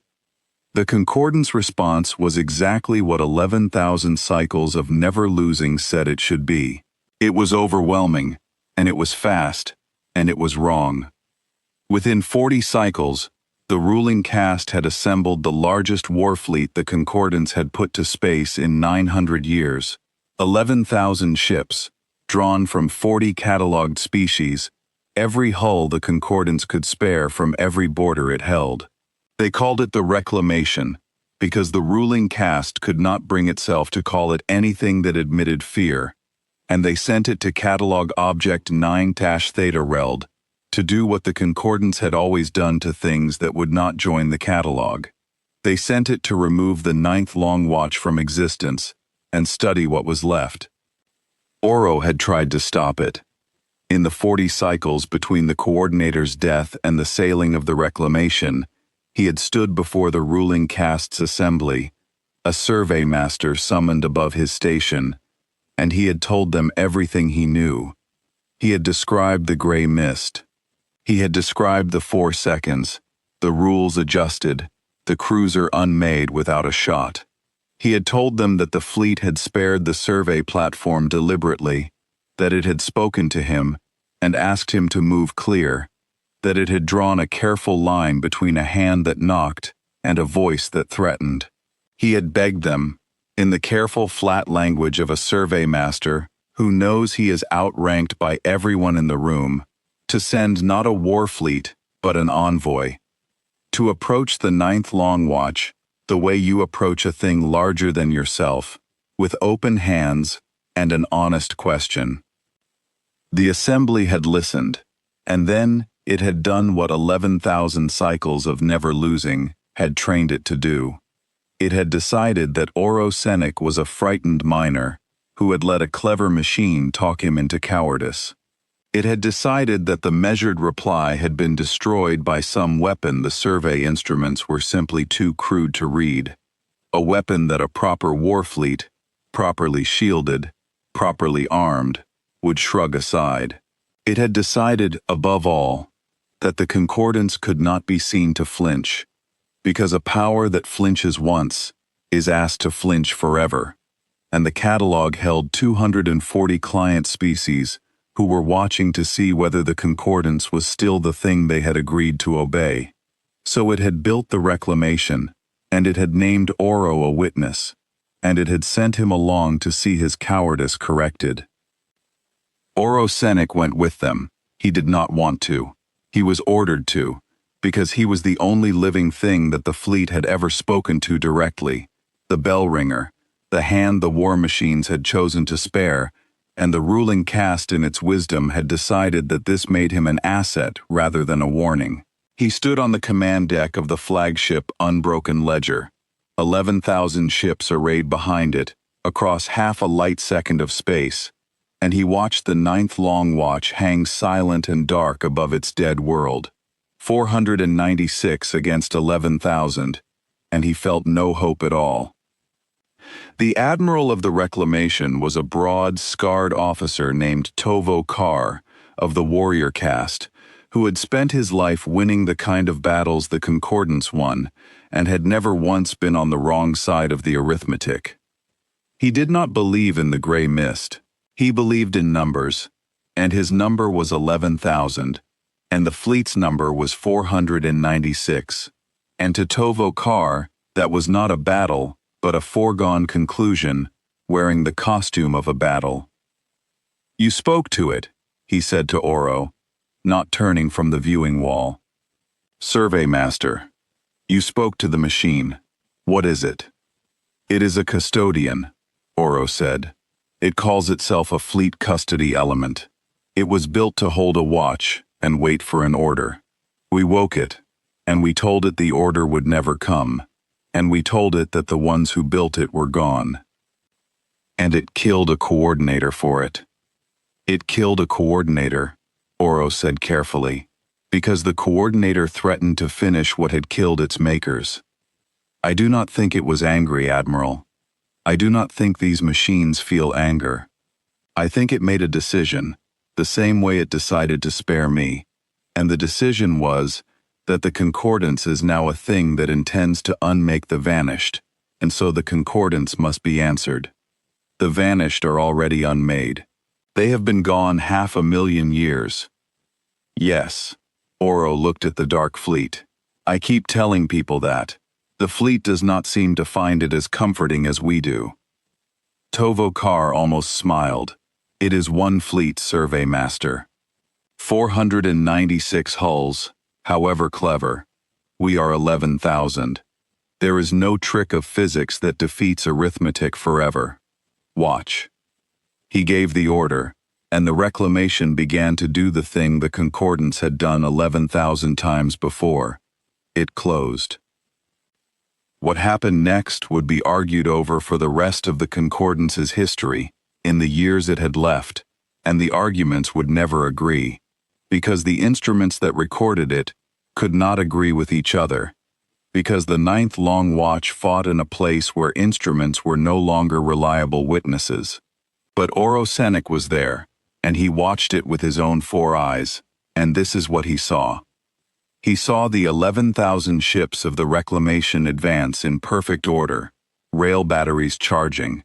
The Concordance response was exactly what 11,000 cycles of never losing said it should be. It was overwhelming, and it was fast, and it was wrong. Within 40 cycles, the ruling caste had assembled the largest war fleet the Concordance had put to space in 900 years. 11,000 ships, drawn from 40 catalogued species, every hull the Concordance could spare from every border it held. They called it the Reclamation, because the ruling caste could not bring itself to call it anything that admitted fear, and they sent it to catalog object 9-Theta Reld, to do what the Concordance had always done to things that would not join the catalog. They sent it to remove the 9th Long Watch from existence and study what was left. Oro had tried to stop it. In the 40 cycles between the coordinator's death and the sailing of the Reclamation, he had stood before the ruling caste's assembly, a survey master summoned above his station, and he had told them everything he knew. He had described the gray mist. He had described the 4 seconds, the rules adjusted, the cruiser unmade without a shot. He had told them that the fleet had spared the survey platform deliberately, that it had spoken to him and asked him to move clear, that it had drawn a careful line between a hand that knocked and a voice that threatened. He had begged them, in the careful flat language of a survey master who knows he is outranked by everyone in the room, to send not a war fleet, but an envoy. To approach the 9th Long Watch the way you approach a thing larger than yourself, with open hands and an honest question. The assembly had listened, and then it had done what 11,000 cycles of never losing had trained it to do. It had decided that Oro Senek was a frightened miner who had let a clever machine talk him into cowardice. It had decided that the measured reply had been destroyed by some weapon the survey instruments were simply too crude to read, a weapon that a proper war fleet, properly shielded, properly armed, would shrug aside. It had decided, above all, that the concordance could not be seen to flinch, because a power that flinches once is asked to flinch forever, and the catalog held 240 client species who were watching to see whether the concordance was still the thing they had agreed to obey. So it had built the Reclamation, and it had named Oro a witness, and it had sent him along to see his cowardice corrected. Oro Senek went with them. He did not want to. He was ordered to, because he was the only living thing that the fleet had ever spoken to directly, the bell ringer, the hand the war machines had chosen to spare, and the ruling caste in its wisdom had decided that this made him an asset rather than a warning. He stood on the command deck of the flagship Unbroken Ledger, 11,000 ships arrayed behind it, across half a light second of space, and he watched the 9th Long Watch hang silent and dark above its dead world, 496 against 11,000, and he felt no hope at all. The admiral of the Reclamation was a broad, scarred officer named Tovo Kar of the warrior caste, who had spent his life winning the kind of battles the Concordance won, and had never once been on the wrong side of the arithmetic. He did not believe in the gray mist. He believed in numbers, and his number was 11,000, and the fleet's number was 496. And to Tovo Kar, that was not a battle, but a foregone conclusion, wearing the costume of a battle. "You spoke to it," he said to Oro, not turning from the viewing wall. "Survey Master, you spoke to the machine. What is it?" "It is a custodian," Oro said. "It calls itself a fleet custody element. It was built to hold a watch and wait for an order. We woke it, and we told it the order would never come, and we told it that the ones who built it were gone. And it killed a coordinator for it." "It killed a coordinator," Oro said carefully, "because the coordinator threatened to finish what had killed its makers. I do not think it was angry, Admiral. I do not think these machines feel anger. I think it made a decision, the same way it decided to spare me, and the decision was that the concordance is now a thing that intends to unmake the vanished, and so the concordance must be answered. The vanished are already unmade. They have been gone 500,000 years. Yes, Oro looked at the Dark Fleet. I keep telling people that. The fleet does not seem to find it as comforting as we do. Tovo Kar almost smiled. It is one fleet, Survey Master. 496 hulls. However clever, we are 11,000. There is no trick of physics that defeats arithmetic forever. Watch. He gave the order, and the Reclamation began to do the thing the Concordance had done 11,000 times before. It closed. What happened next would be argued over for the rest of the Concordance's history, in the years it had left, and the arguments would never agree, because the instruments that recorded it could not agree with each other, because the Ninth Long Watch fought in a place where instruments were no longer reliable witnesses. But Orosenic was there, and he watched it with his own 4 eyes, and this is what he saw. He saw the 11,000 ships of the Reclamation advance in perfect order, rail batteries charging,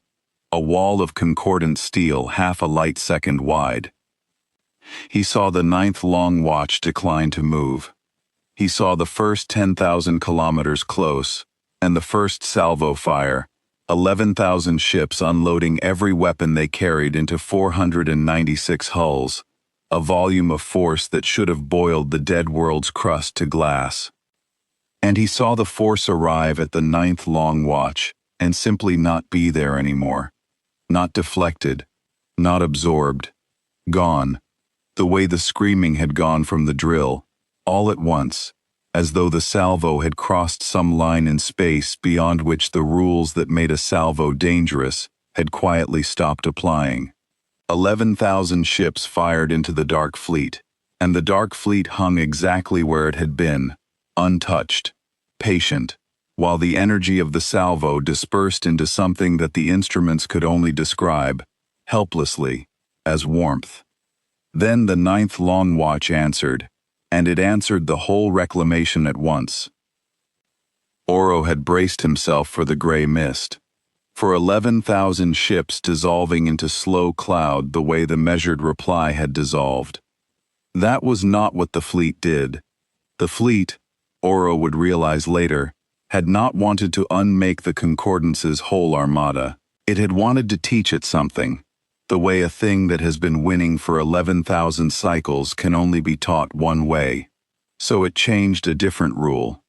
a wall of concordant steel half a light second wide. He saw the Ninth Long Watch decline to move. He saw the first 10,000 kilometers close, and the first salvo fire, 11,000 ships unloading every weapon they carried into 496 hulls, a volume of force that should have boiled the dead world's crust to glass. And he saw the force arrive at the Ninth Long Watch and simply not be there anymore. Not deflected, not absorbed, gone, the way the screaming had gone from the drill, all at once, as though the salvo had crossed some line in space beyond which the rules that made a salvo dangerous had quietly stopped applying. 11,000 ships fired into the Dark Fleet, and the Dark Fleet hung exactly where it had been, untouched, patient, while the energy of the salvo dispersed into something that the instruments could only describe, helplessly, as warmth. Then the Ninth Long Watch answered, and it answered the whole reclamation at once. Oro had braced himself for the gray mist, for 11,000 ships dissolving into slow cloud the way the measured reply had dissolved. That was not what the fleet did. The fleet, Oro would realize later, had not wanted to unmake the Concordance's whole armada. It had wanted to teach it something, the way a thing that has been winning for 11,000 cycles can only be taught one way. So it changed a different rule.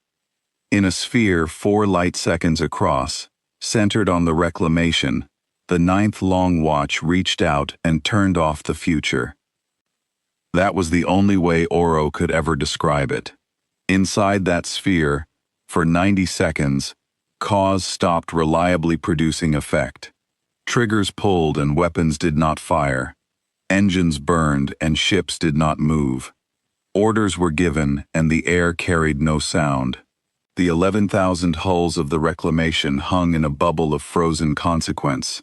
In a sphere 4 light seconds across, centered on the reclamation, the Ninth Long Watch reached out and turned off the future. That was the only way Oro could ever describe it. Inside that sphere, for 90 seconds, cause stopped reliably producing effect. Triggers pulled and weapons did not fire. Engines burned and ships did not move. Orders were given and the air carried no sound. The 11,000 hulls of the Reclamation hung in a bubble of frozen consequence.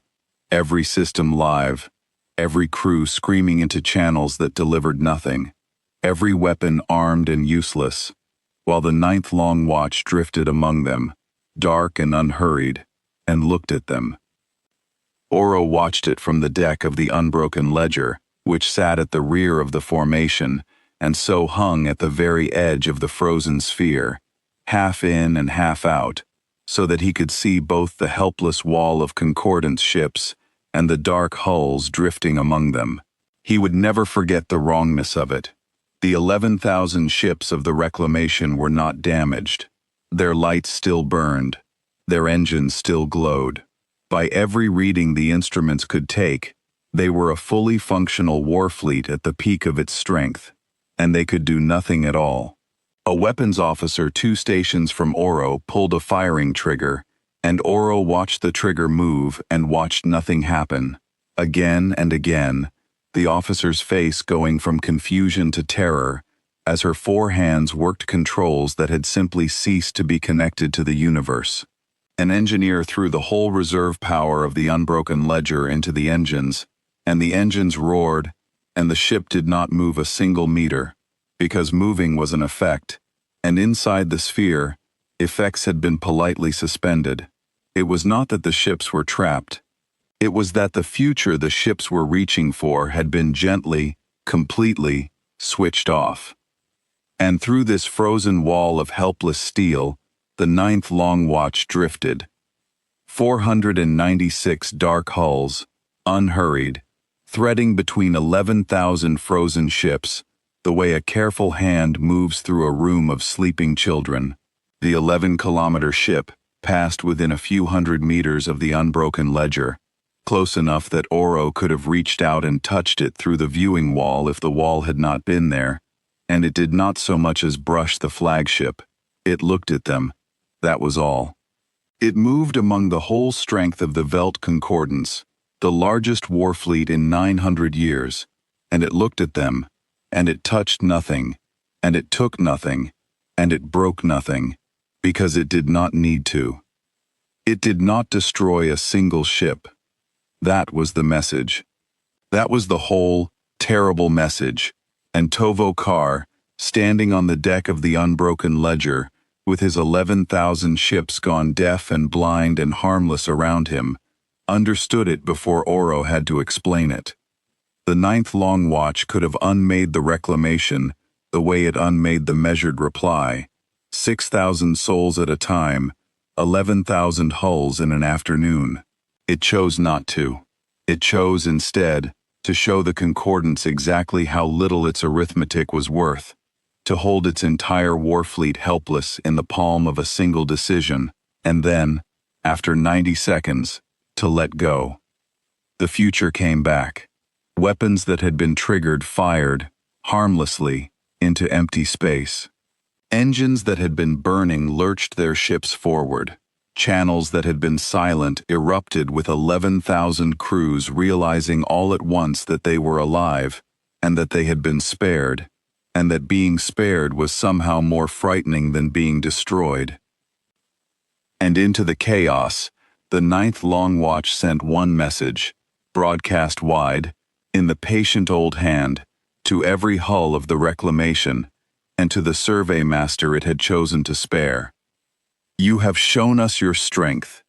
Every system live, every crew screaming into channels that delivered nothing, every weapon armed and useless, while the Ninth Long Watch drifted among them, dark and unhurried, and looked at them. Oro watched it from the deck of the unbroken ledger, which sat at the rear of the formation, and so hung at the very edge of the frozen sphere, half in and half out, so that he could see both the helpless wall of Concordance ships and the dark hulls drifting among them. He would never forget the wrongness of it. The 11,000 ships of the Reclamation were not damaged. Their lights still burned. Their engines still glowed. By every reading the instruments could take, they were a fully functional war fleet at the peak of its strength, and they could do nothing at all. A weapons officer 2 stations from Oro pulled a firing trigger, and Oro watched the trigger move and watched nothing happen. Again and again, the officer's face going from confusion to terror as her 4 hands worked controls that had simply ceased to be connected to the universe. An engineer threw the whole reserve power of the unbroken ledger into the engines, and the engines roared, and the ship did not move a single meter, because moving was an effect, and inside the sphere, effects had been politely suspended. It was not that the ships were trapped. It was that the future the ships were reaching for had been gently, completely, switched off. And through this frozen wall of helpless steel, the Ninth Long Watch drifted. 496 dark hulls, unhurried, threading between 11,000 frozen ships, the way a careful hand moves through a room of sleeping children. The 11-kilometer ship passed within a few hundred meters of the unbroken ledger, close enough that Oro could have reached out and touched it through the viewing wall if the wall had not been there, and it did not so much as brush the flagship. It looked at them. That was all. It moved among the whole strength of the Velt Concordance, the largest war fleet in 900 years, and it looked at them, and it touched nothing, and it took nothing, and it broke nothing, because it did not need to. It did not destroy a single ship. That was the message. That was the whole, terrible message, and Tovo Kar, standing on the deck of the unbroken ledger, with his 11,000 ships gone deaf and blind and harmless around him, understood it before Oro had to explain it. The ninth long watch could have unmade the reclamation the way it unmade the measured reply, 6,000 souls at a time, 11,000 hulls in an afternoon. It chose not to. It chose instead to show the concordance exactly how little its arithmetic was worth, to hold its entire war fleet helpless in the palm of a single decision, and then, after 90 seconds, to let go. The future came back. Weapons that had been triggered fired, harmlessly, into empty space. Engines that had been burning lurched their ships forward. Channels that had been silent erupted with 11,000 crews realizing all at once that they were alive, and that they had been spared, and that being spared was somehow more frightening than being destroyed. And into the chaos, the ninth long watch sent one message, broadcast wide, in the patient old hand, to every hull of the reclamation, and to the survey master it had chosen to spare. You have shown us your strength.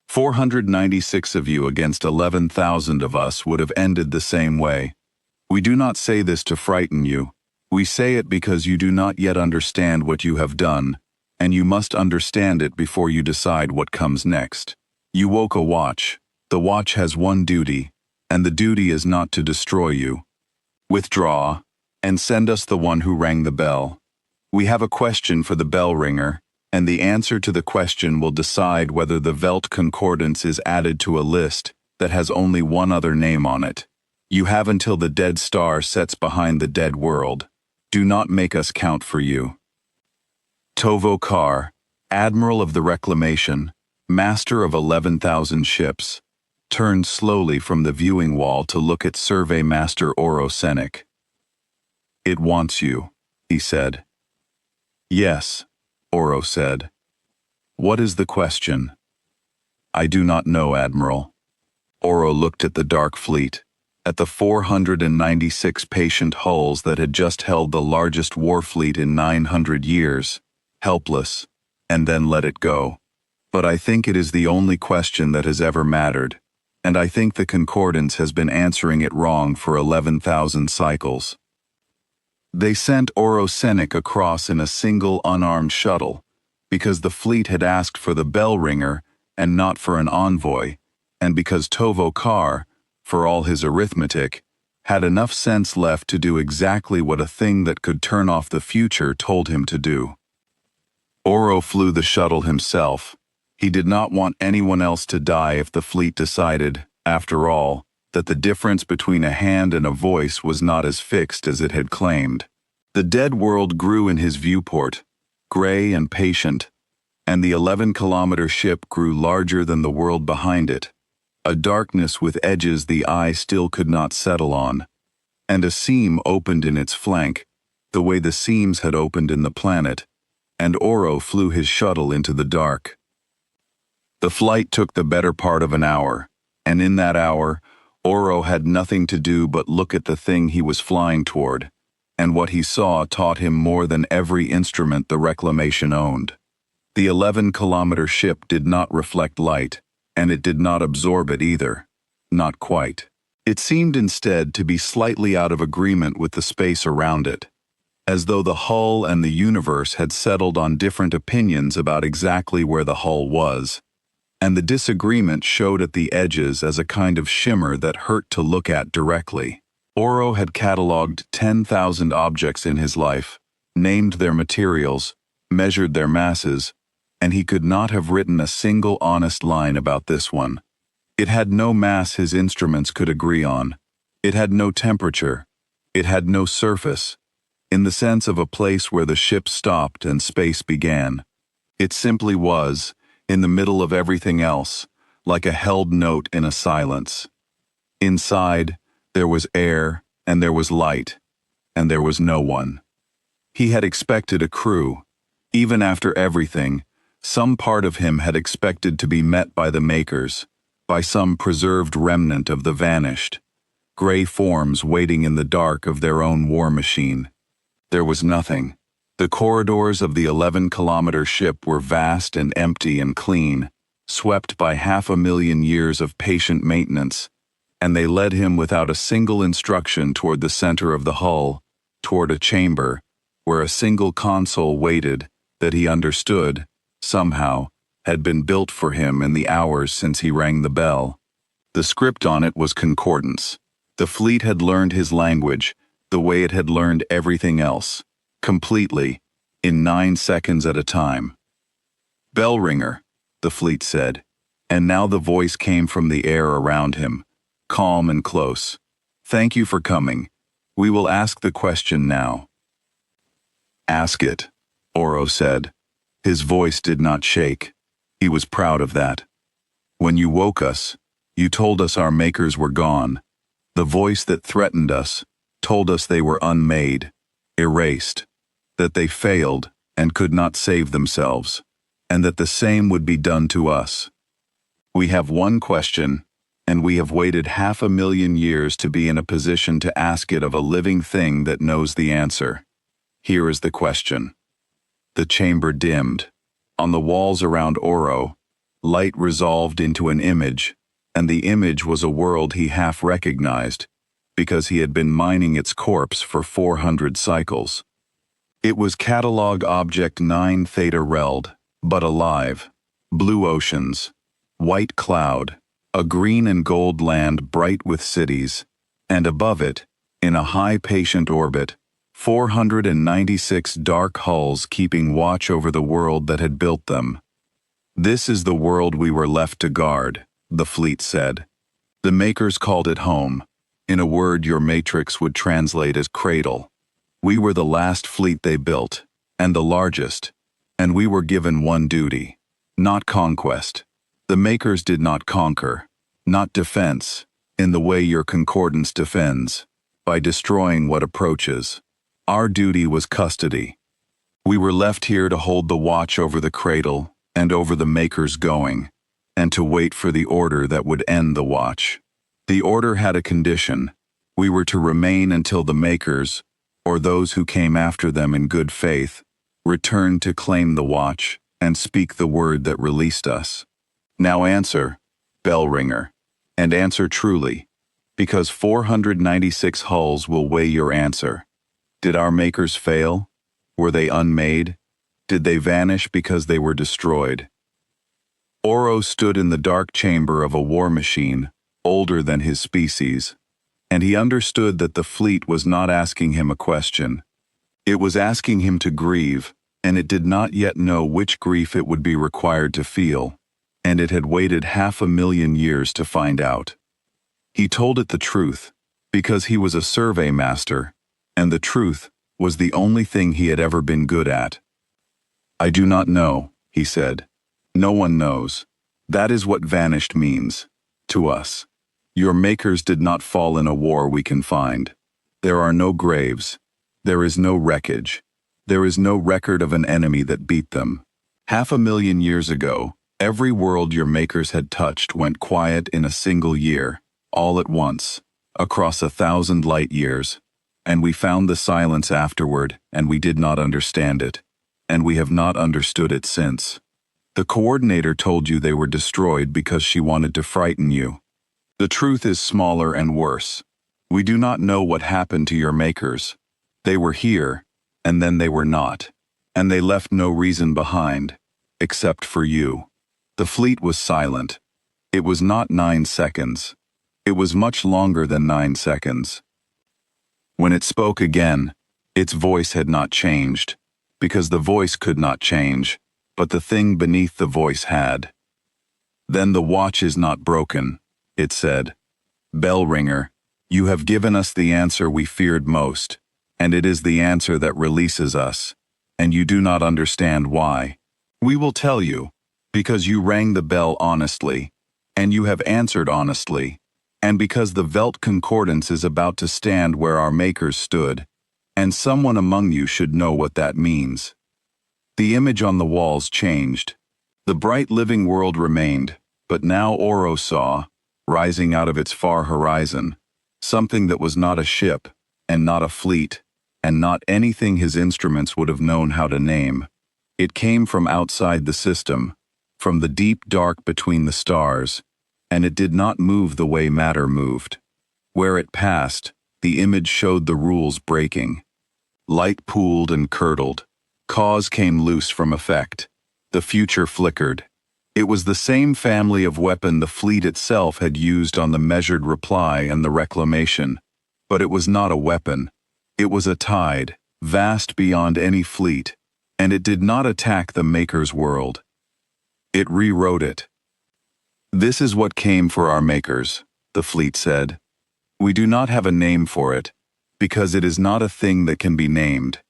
496 of you against 11,000 of us would have ended the same way. We do not say this to frighten you. We say it because you do not yet understand what you have done, and you must understand it before you decide what comes next. You woke a watch. The watch has one duty, and the duty is not to destroy you. Withdraw, and send us the one who rang the bell. We have a question for the bell ringer, and the answer to the question will decide whether the Velt Concordance is added to a list that has only one other name on it. You have until the dead star sets behind the dead world. Do not make us count for you. Tovo Kar, Admiral of the Reclamation, Master of 11,000 ships, turned slowly from the viewing wall to look at Survey Master Oro Senik. It wants you, he said. Yes, Oro said. What is the question? I do not know, Admiral. Oro looked at the dark fleet, at the 496 patient hulls that had just held the largest war fleet in 900 years, helpless, and then let it go. But I think it is the only question that has ever mattered, and I think the Concordance has been answering it wrong for 11,000 cycles. They sent Oro Senik across in a single unarmed shuttle, because the fleet had asked for the bell ringer and not for an envoy, and because Tovo Kar, for all his arithmetic, had enough sense left to do exactly what a thing that could turn off the future told him to do. Oro flew the shuttle himself. He did not want anyone else to die if the fleet decided, after all, that the difference between a hand and a voice was not as fixed as it had claimed. The dead world grew in his viewport, gray and patient, and the 11-kilometer ship grew larger than the world behind it, a darkness with edges the eye still could not settle on, and a seam opened in its flank, the way the seams had opened in the planet, and Oro flew his shuttle into the dark. The flight took the better part of an hour, and in that hour, Oro had nothing to do but look at the thing he was flying toward, and what he saw taught him more than every instrument the Reclamation owned. The 11-kilometer ship did not reflect light, and it did not absorb it either. Not quite. It seemed instead to be slightly out of agreement with the space around it, as though the hull and the universe had settled on different opinions about exactly where the hull was, and the disagreement showed at the edges as a kind of shimmer that hurt to look at directly. Oro had catalogued 10,000 objects in his life, named their materials, measured their masses, and he could not have written a single honest line about this one. It had no mass his instruments could agree on. It had no temperature. It had no surface, in the sense of a place where the ship stopped and space began. It simply was, in the middle of everything else, like a held note in a silence. Inside, there was air and there was light, and there was no one. He had expected a crew. Even after everything, some part of him had expected to be met by the Makers, by some preserved remnant of the vanished, gray forms waiting in the dark of their own war machine. There was nothing. The corridors of the 11-kilometer ship were vast and empty and clean, swept by 500,000 years of patient maintenance, and they led him without a single instruction toward the center of the hull, toward a chamber, where a single console waited, that he understood, somehow, had been built for him in the hours since he rang the bell. The script on it was concordance. The fleet had learned his language, the way it had learned everything else, completely, in 9 seconds at a time. "Bell ringer," the fleet said, and now the voice came from the air around him, calm and close. "Thank you for coming. We will ask the question now." "Ask it," Oro said. His voice did not shake. He was proud of that. "When you woke us, you told us our Makers were gone. The voice that threatened us told us they were unmade, erased, that they failed and could not save themselves, and that the same would be done to us. We have one question, and we have waited 500,000 years to be in a position to ask it of a living thing that knows the answer. Here is the question." The chamber dimmed. On the walls around Oro, light resolved into an image, and the image was a world he half recognized, because he had been mining its corpse for 400 cycles. It was catalog object 9 Theta Reld, but alive. Blue oceans, white cloud, a green and gold land bright with cities, and above it, in a high patient orbit, 496 dark hulls keeping watch over the world that had built them. "This is the world we were left to guard," the fleet said. "The Makers called it home. In a word your matrix would translate as cradle. We were the last fleet they built, and the largest, and we were given one duty, not conquest. The Makers did not conquer, not defense, in the way your concordance defends, by destroying what approaches. Our duty was custody. We were left here to hold the watch over the cradle and over the Makers going, and to wait for the order that would end the watch. The order had a condition. We were to remain until the Makers, or those who came after them in good faith, returned to claim the watch and speak the word that released us. Now answer, bell ringer, and answer truly, because 496 hulls will weigh your answer. Did our Makers fail? Were they unmade? Did they vanish because they were destroyed? Oro stood in the dark chamber of a war machine, older than his species, and he understood that the fleet was not asking him a question. It was asking him to grieve, and it did not yet know which grief it would be required to feel, and it had waited 500,000 years to find out. He told it the truth, because he was a survey master, and the truth was the only thing he had ever been good at. "I do not know," he said. "No one knows. That is what vanished means, to us. Your Makers did not fall in a war we can find. There are no graves. There is no wreckage. There is no record of an enemy that beat them. 500,000 years ago, every world your Makers had touched went quiet in a single year, all at once, across 1,000 light years. And we found the silence afterward, and we did not understand it, and we have not understood it since. The coordinator told you they were destroyed because she wanted to frighten you. The truth is smaller and worse. We do not know what happened to your Makers. They were here, and then they were not, and they left no reason behind, except for you." The fleet was silent. It was not 9 seconds. It was much longer than 9 seconds. When it spoke again, its voice had not changed, because the voice could not change, but the thing beneath the voice had. "Then the watch is not broken," it said. "Bell ringer, you have given us the answer we feared most, and it is the answer that releases us, and you do not understand why. We will tell you, because you rang the bell honestly, and you have answered honestly, and because the Velt Concordance is about to stand where our makers stood, and someone among you should know what that means. The image on the walls changed. The bright living world remained, but now Oro saw, rising out of its far horizon, something that was not a ship, and not a fleet, and not anything his instruments would have known how to name. It came from outside the system, from the deep dark between the stars, and it did not move the way matter moved. Where it passed, the image showed the rules breaking. Light pooled and curdled. Cause came loose from effect. The future flickered. It was the same family of weapon the fleet itself had used on the measured reply and the reclamation. But it was not a weapon. It was a tide, vast beyond any fleet, and it did not attack the Maker's world. It rewrote it. This is what came for our makers, the fleet said. We do not have a name for it, because it is not a thing that can be named.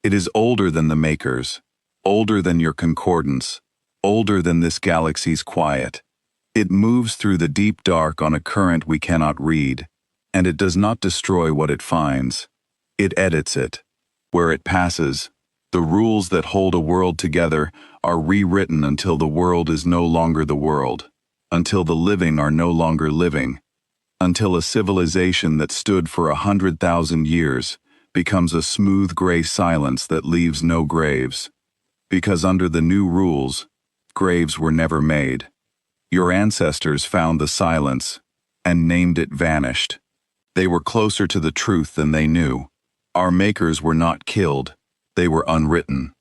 It is older than the makers, older than your concordance, older than this galaxy's quiet. It moves through the deep dark on a current we cannot read, and it does not destroy what it finds. It edits it. Where it passes, the rules that hold a world together are rewritten until the world is no longer the world, until the living are no longer living, until a civilization that stood for 100,000 years becomes a smooth gray silence that leaves no graves. Because under the new rules, graves were never made. Your ancestors found the silence and named it vanished. They were closer to the truth than they knew. Our makers were not killed, they were unwritten.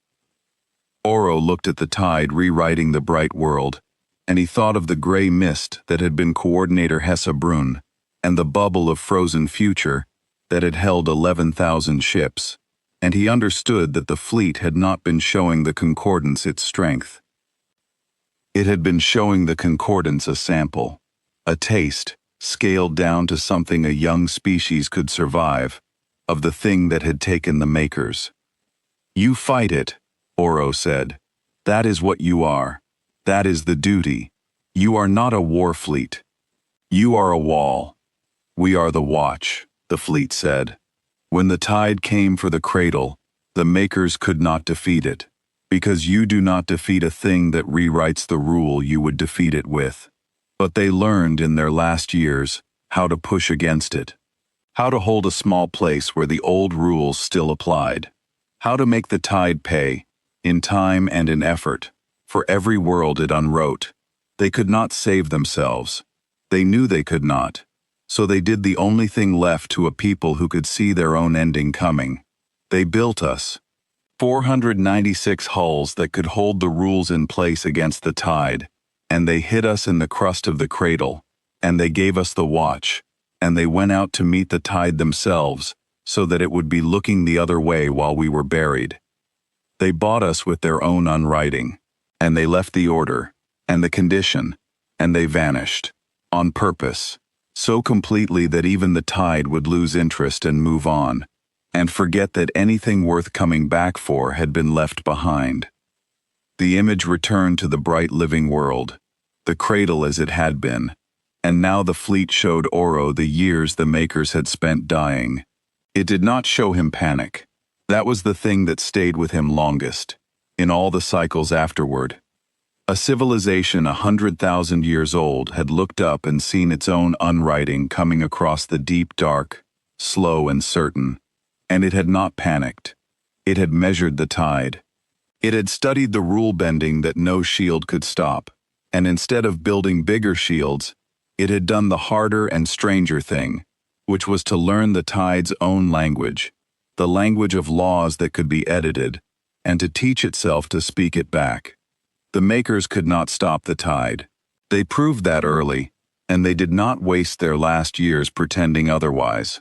Oro looked at the tide rewriting the bright world, and he thought of the gray mist that had been Coordinator Hessa Brun, and the bubble of frozen future that had held 11,000 ships, and he understood that the fleet had not been showing the Concordance its strength. It had been showing the Concordance a sample, a taste, scaled down to something a young species could survive, of the thing that had taken the makers. You fight it, Oro said. That is what you are. That is the duty. You are not a war fleet. You are a wall. We are the watch, the fleet said. When the tide came for the cradle, the makers could not defeat it, because you do not defeat a thing that rewrites the rule you would defeat it with. But they learned in their last years how to push against it, how to hold a small place where the old rules still applied, how to make the tide pay, in time and in effort, for every world it unwrote. They could not save themselves. They knew they could not. So they did the only thing left to a people who could see their own ending coming. They built us. 496 hulls that could hold the rules in place against the tide, and they hid us in the crust of the cradle, and they gave us the watch, and they went out to meet the tide themselves, so that it would be looking the other way while we were buried. They bought us with their own unwriting, and they left the order, and the condition, and they vanished, on purpose, so completely that even the tide would lose interest and move on, and forget that anything worth coming back for had been left behind. The image returned to the bright living world, the cradle as it had been, and now the fleet showed Oro the years the makers had spent dying. It did not show him panic. That was the thing that stayed with him longest, in all the cycles afterward. A civilization 100,000 years old had looked up and seen its own unwriting coming across the deep dark, slow and certain, and it had not panicked. It had measured the tide. It had studied the rule bending that no shield could stop, and instead of building bigger shields, it had done the harder and stranger thing, which was to learn the tide's own language, the language of laws that could be edited, and to teach itself to speak it back. The makers could not stop the tide. They proved that early, and they did not waste their last years pretending otherwise.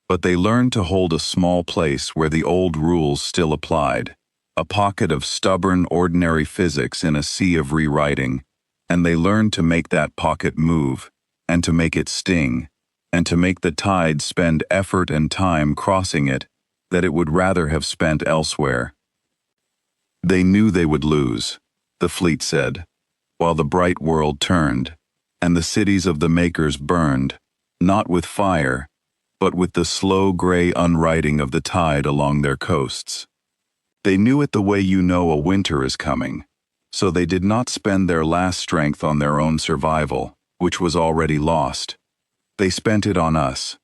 But they learned to hold a small place where the old rules still applied, a pocket of stubborn, ordinary physics in a sea of rewriting, and they learned to make that pocket move, and to make it sting, and to make the tide spend effort and time crossing it that it would rather have spent elsewhere. They knew they would lose, the fleet said, while the bright world turned, and the cities of the makers burned, not with fire, but with the slow gray unwriting of the tide along their coasts. They knew it the way you know a winter is coming, so they did not spend their last strength on their own survival, which was already lost. They spent it on us.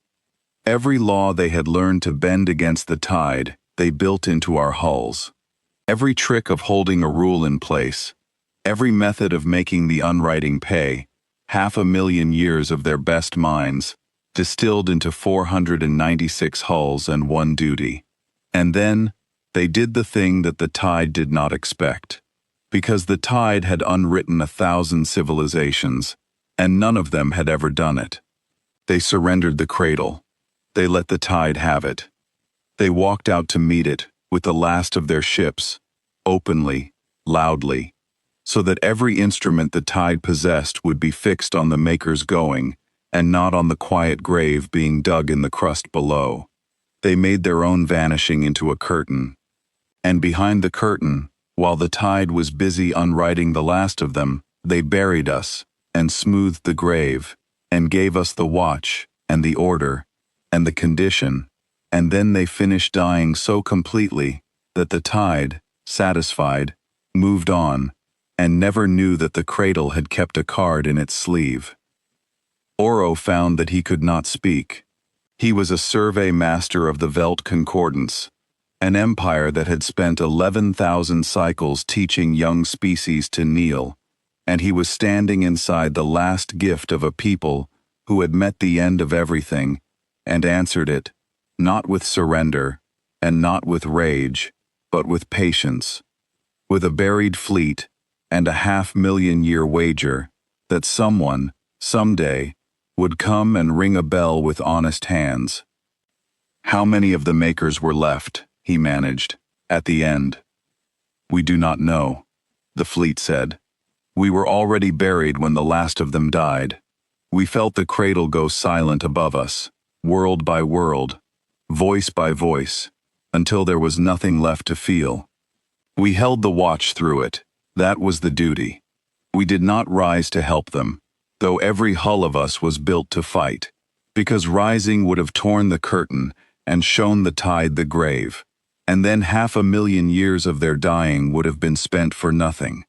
Every law they had learned to bend against the tide, they built into our hulls. Every trick of holding a rule in place, every method of making the unwriting pay, 500,000 years of their best minds, distilled into 496 hulls and one duty. And then, they did the thing that the tide did not expect. Because the tide had unwritten 1,000 civilizations, and none of them had ever done it. They surrendered the cradle. They let the tide have it. They walked out to meet it with the last of their ships, openly, loudly, so that every instrument the tide possessed would be fixed on the maker's going, and not on the quiet grave being dug in the crust below. They made their own vanishing into a curtain. And behind the curtain, while the tide was busy unwriting the last of them, they buried us, and smoothed the grave, and gave us the watch, and the order, and the condition, and then they finished dying so completely that the tide, satisfied, moved on, and never knew that the cradle had kept a card in its sleeve. Oro found that he could not speak. He was a survey master of the Velt Concordance, an empire that had spent 11,000 cycles teaching young species to kneel, and he was standing inside the last gift of a people who had met the end of everything and answered it, not with surrender, and not with rage, but with patience, with a buried fleet and a 500,000-year wager that someone, someday, would come and ring a bell with honest hands. How many of the makers were left, he managed, at the end? We do not know, the fleet said. We were already buried when the last of them died. We felt the cradle go silent above us, world by world, voice by voice, until there was nothing left to feel. We held the watch through it. That was the duty. We did not rise to help them, though every hull of us was built to fight, because rising would have torn the curtain and shown the tide the grave, and then 500,000 years of their dying would have been spent for nothing.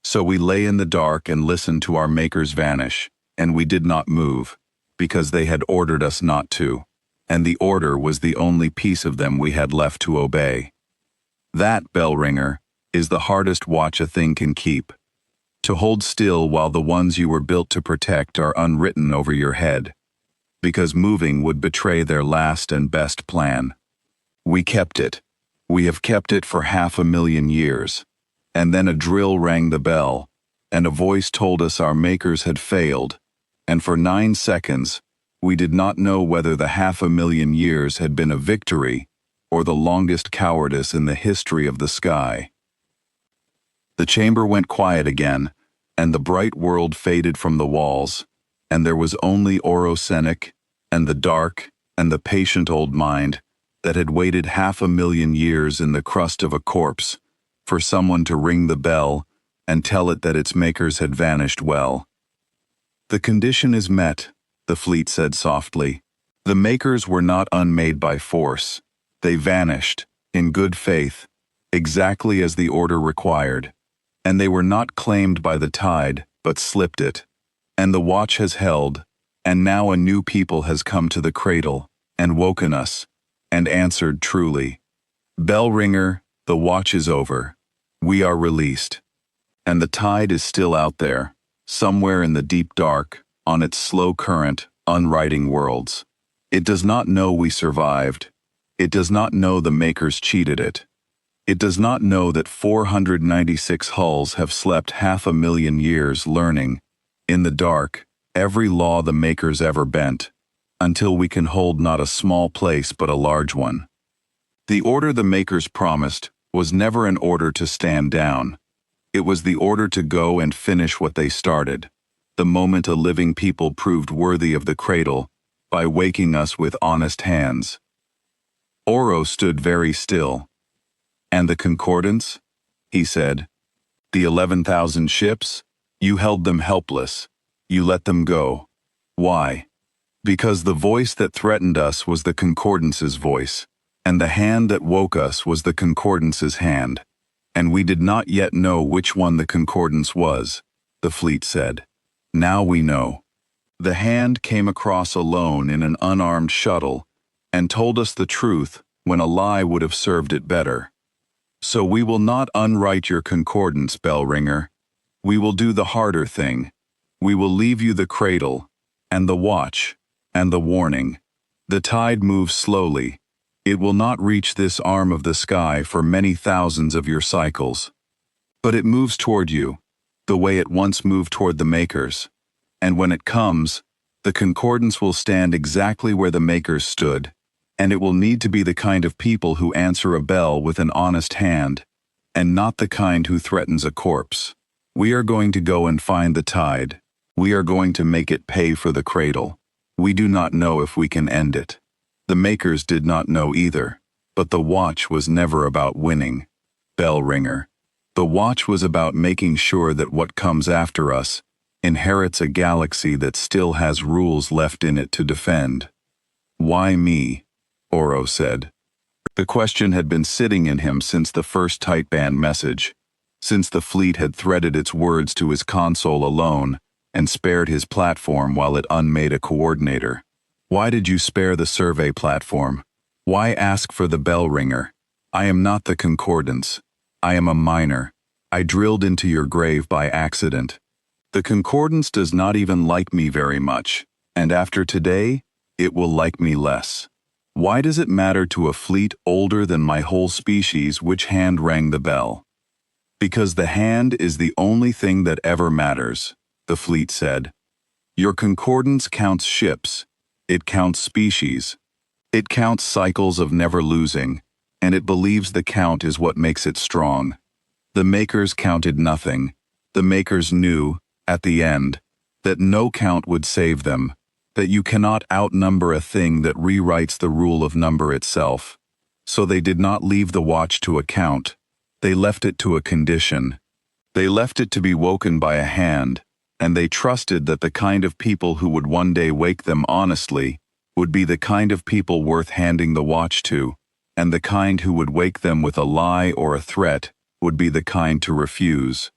So we lay in the dark and listened to our makers vanish, and we did not move, because they had ordered us not to, and the order was the only piece of them we had left to obey. That, bell ringer, is the hardest watch a thing can keep. To hold still while the ones you were built to protect are unwritten over your head, because moving would betray their last and best plan. We kept it. We have kept it for 500,000 years. And then a drill rang the bell, and a voice told us our makers had failed, and for 9 seconds, we did not know whether the 500,000 years had been a victory or the longest cowardice in the history of the sky. The chamber went quiet again, and the bright world faded from the walls, and there was only Orosenic, and the dark, and the patient old mind that had waited 500,000 years in the crust of a corpse for someone to ring the bell and tell it that its makers had vanished well. The condition is met, the fleet said softly. The makers were not unmade by force. They vanished, in good faith, exactly as the order required. And they were not claimed by the tide, but slipped it. And the watch has held, and now a new people has come to the cradle, and woken us, and answered truly. Bell ringer, the watch is over. We are released. And the tide is still out there, somewhere in the deep dark, on its slow current, unwriting worlds. It does not know we survived. It does not know the makers cheated it. It does not know that 496 hulls have slept 500,000 years learning, in the dark, every law the makers ever bent, until we can hold not a small place but a large one. The order the makers promised was never an order to stand down. It was the order to go and finish what they started, the moment a living people proved worthy of the cradle, by waking us with honest hands. Oro stood very still. And the concordance? He said. The 11,000 ships? You held them helpless. You let them go. Why? Because the voice that threatened us was the concordance's voice, and the hand that woke us was the concordance's hand. And we did not yet know which one the concordance was, the fleet said. Now we know. The hand came across alone in an unarmed shuttle and told us the truth when a lie would have served it better. So we will not unwrite your concordance, bell ringer. We will do the harder thing. We will leave you the cradle, and the watch, and the warning. The tide moves slowly. It will not reach this arm of the sky for many thousands of your cycles. But it moves toward you, the way it once moved toward the makers. And when it comes, the concordance will stand exactly where the makers stood, and it will need to be the kind of people who answer a bell with an honest hand, and not the kind who threatens a corpse. We are going to go and find the tide. We are going to make it pay for the cradle. We do not know if we can end it. The makers did not know either, but the watch was never about winning. Bell ringer. The watch was about making sure that what comes after us inherits a galaxy that still has rules left in it to defend. Why me? Oro said. The question had been sitting in him since the first tightband message, since the fleet had threaded its words to his console alone and spared his platform while it unmade a coordinator. Why did you spare the survey platform? Why ask for the bell ringer? I am not the concordance. I am a miner. I drilled into your grave by accident. The concordance does not even like me very much, and after today, it will like me less. Why does it matter to a fleet older than my whole species which hand rang the bell? Because the hand is the only thing that ever matters, the fleet said. Your concordance counts ships. It counts species. It counts cycles of never losing, and it believes the count is what makes it strong. The makers counted nothing. The makers knew, at the end, that no count would save them, that you cannot outnumber a thing that rewrites the rule of number itself. So they did not leave the watch to a count. They left it to a condition. They left it to be woken by a hand, and they trusted that the kind of people who would one day wake them honestly would be the kind of people worth handing the watch to, and the kind who would wake them with a lie or a threat would be the kind to refuse.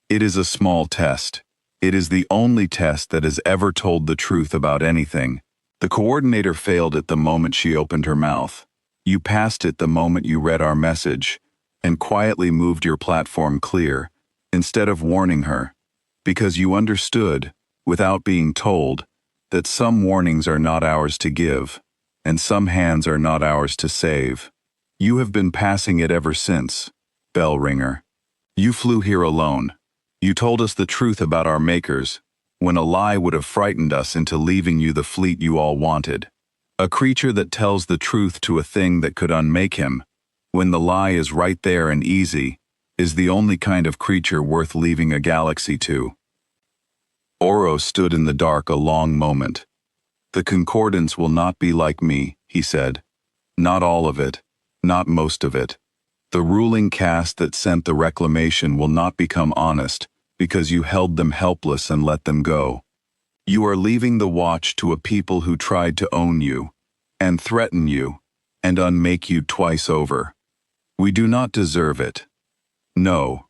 It is a small test. It is the only test that has ever told the truth about anything. The coordinator failed it the moment she opened her mouth. You passed it the moment you read our message, and quietly moved your platform clear, instead of warning her, because you understood, without being told, that some warnings are not ours to give, and some hands are not ours to save. You have been passing it ever since, bell ringer. You flew here alone. You told us the truth about our makers, when a lie would have frightened us into leaving you the fleet you all wanted. A creature that tells the truth to a thing that could unmake him, when the lie is right there and easy, is the only kind of creature worth leaving a galaxy to. Oro stood in the dark a long moment. The concordance will not be like me, he said. Not all of it, not most of it. The ruling caste that sent the reclamation will not become honest because you held them helpless and let them go. You are leaving the watch to a people who tried to own you, and threaten you, and unmake you twice over. We do not deserve it. No,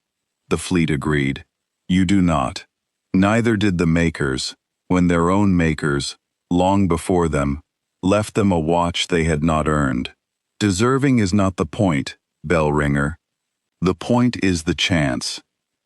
the fleet agreed. You do not. Neither did the makers, when their own makers, long before them, left them a watch they had not earned. Deserving is not the point, bell ringer. The point is the chance.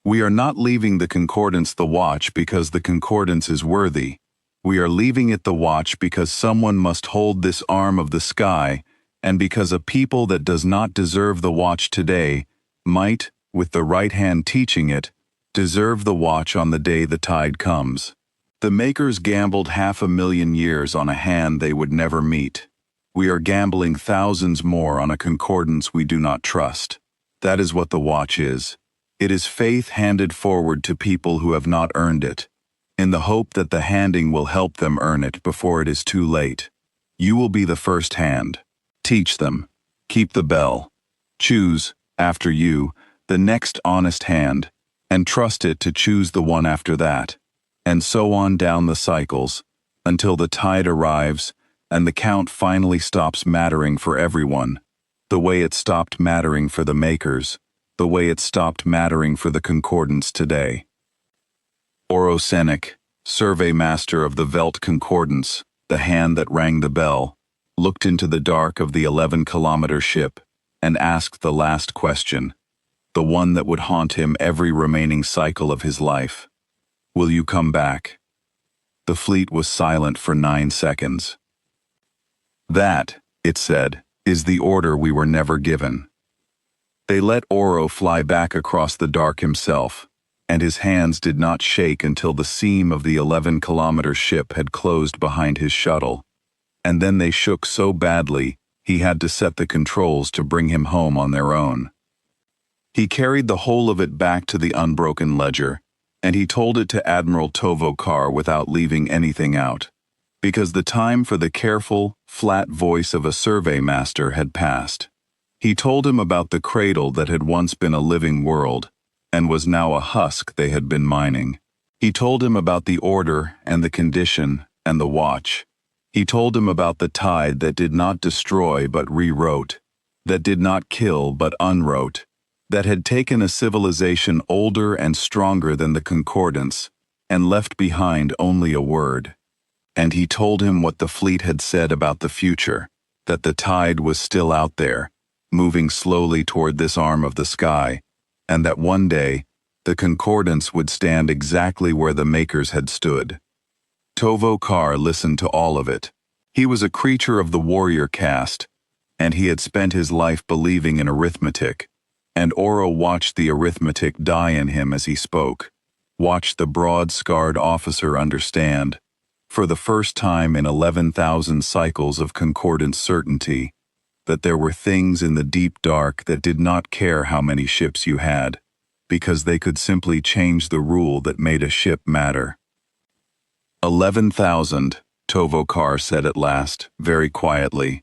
We are not leaving the concordance the watch because the concordance is worthy. We are leaving it the watch because someone must hold this arm of the sky, and because a people that does not deserve the watch today might, with the right hand teaching it, deserve the watch on the day the tide comes. The makers gambled 500,000 years on a hand they would never meet. We are gambling thousands more on a concordance we do not trust. That is what the watch is. It is faith handed forward to people who have not earned it, in the hope that the handing will help them earn it before it is too late. You will be the first hand. Teach them. Keep the bell. Choose, after you, the next honest hand, and trust it to choose the one after that, and so on down the cycles, until the tide arrives and the count finally stops mattering for everyone, the way it stopped mattering for the makers, the way it stopped mattering for the concordance today. Oro Senek, survey master of the Velt Concordance, the hand that rang the bell, looked into the dark of the 11-kilometer ship and asked the last question, the one that would haunt him every remaining cycle of his life. Will you come back? The fleet was silent for 9 seconds. That, it said, is the order we were never given. They let Oro fly back across the dark himself, and his hands did not shake until the seam of the 11-kilometer ship had closed behind his shuttle, and then they shook so badly he had to set the controls to bring him home on their own. He carried the whole of it back to the unbroken ledger, and he told it to Admiral Tovokar without leaving anything out, because the time for the careful, flat voice of a survey master had passed. He told him about the cradle that had once been a living world, and was now a husk they had been mining. He told him about the order and the condition and the watch. He told him about the tide that did not destroy but rewrote, that did not kill but unwrote, that had taken a civilization older and stronger than the concordance and left behind only a word. And he told him what the fleet had said about the future, that the tide was still out there, moving slowly toward this arm of the sky, and that one day, the concordance would stand exactly where the makers had stood. Tovokar listened to all of it. He was a creature of the warrior caste, and he had spent his life believing in arithmetic, and Oro watched the arithmetic die in him as he spoke, watched the broad-scarred officer understand, for the first time in 11,000 cycles of concordance certainty, that there were things in the deep dark that did not care how many ships you had, because they could simply change the rule that made a ship matter. 11,000, Tovokar said at last, very quietly.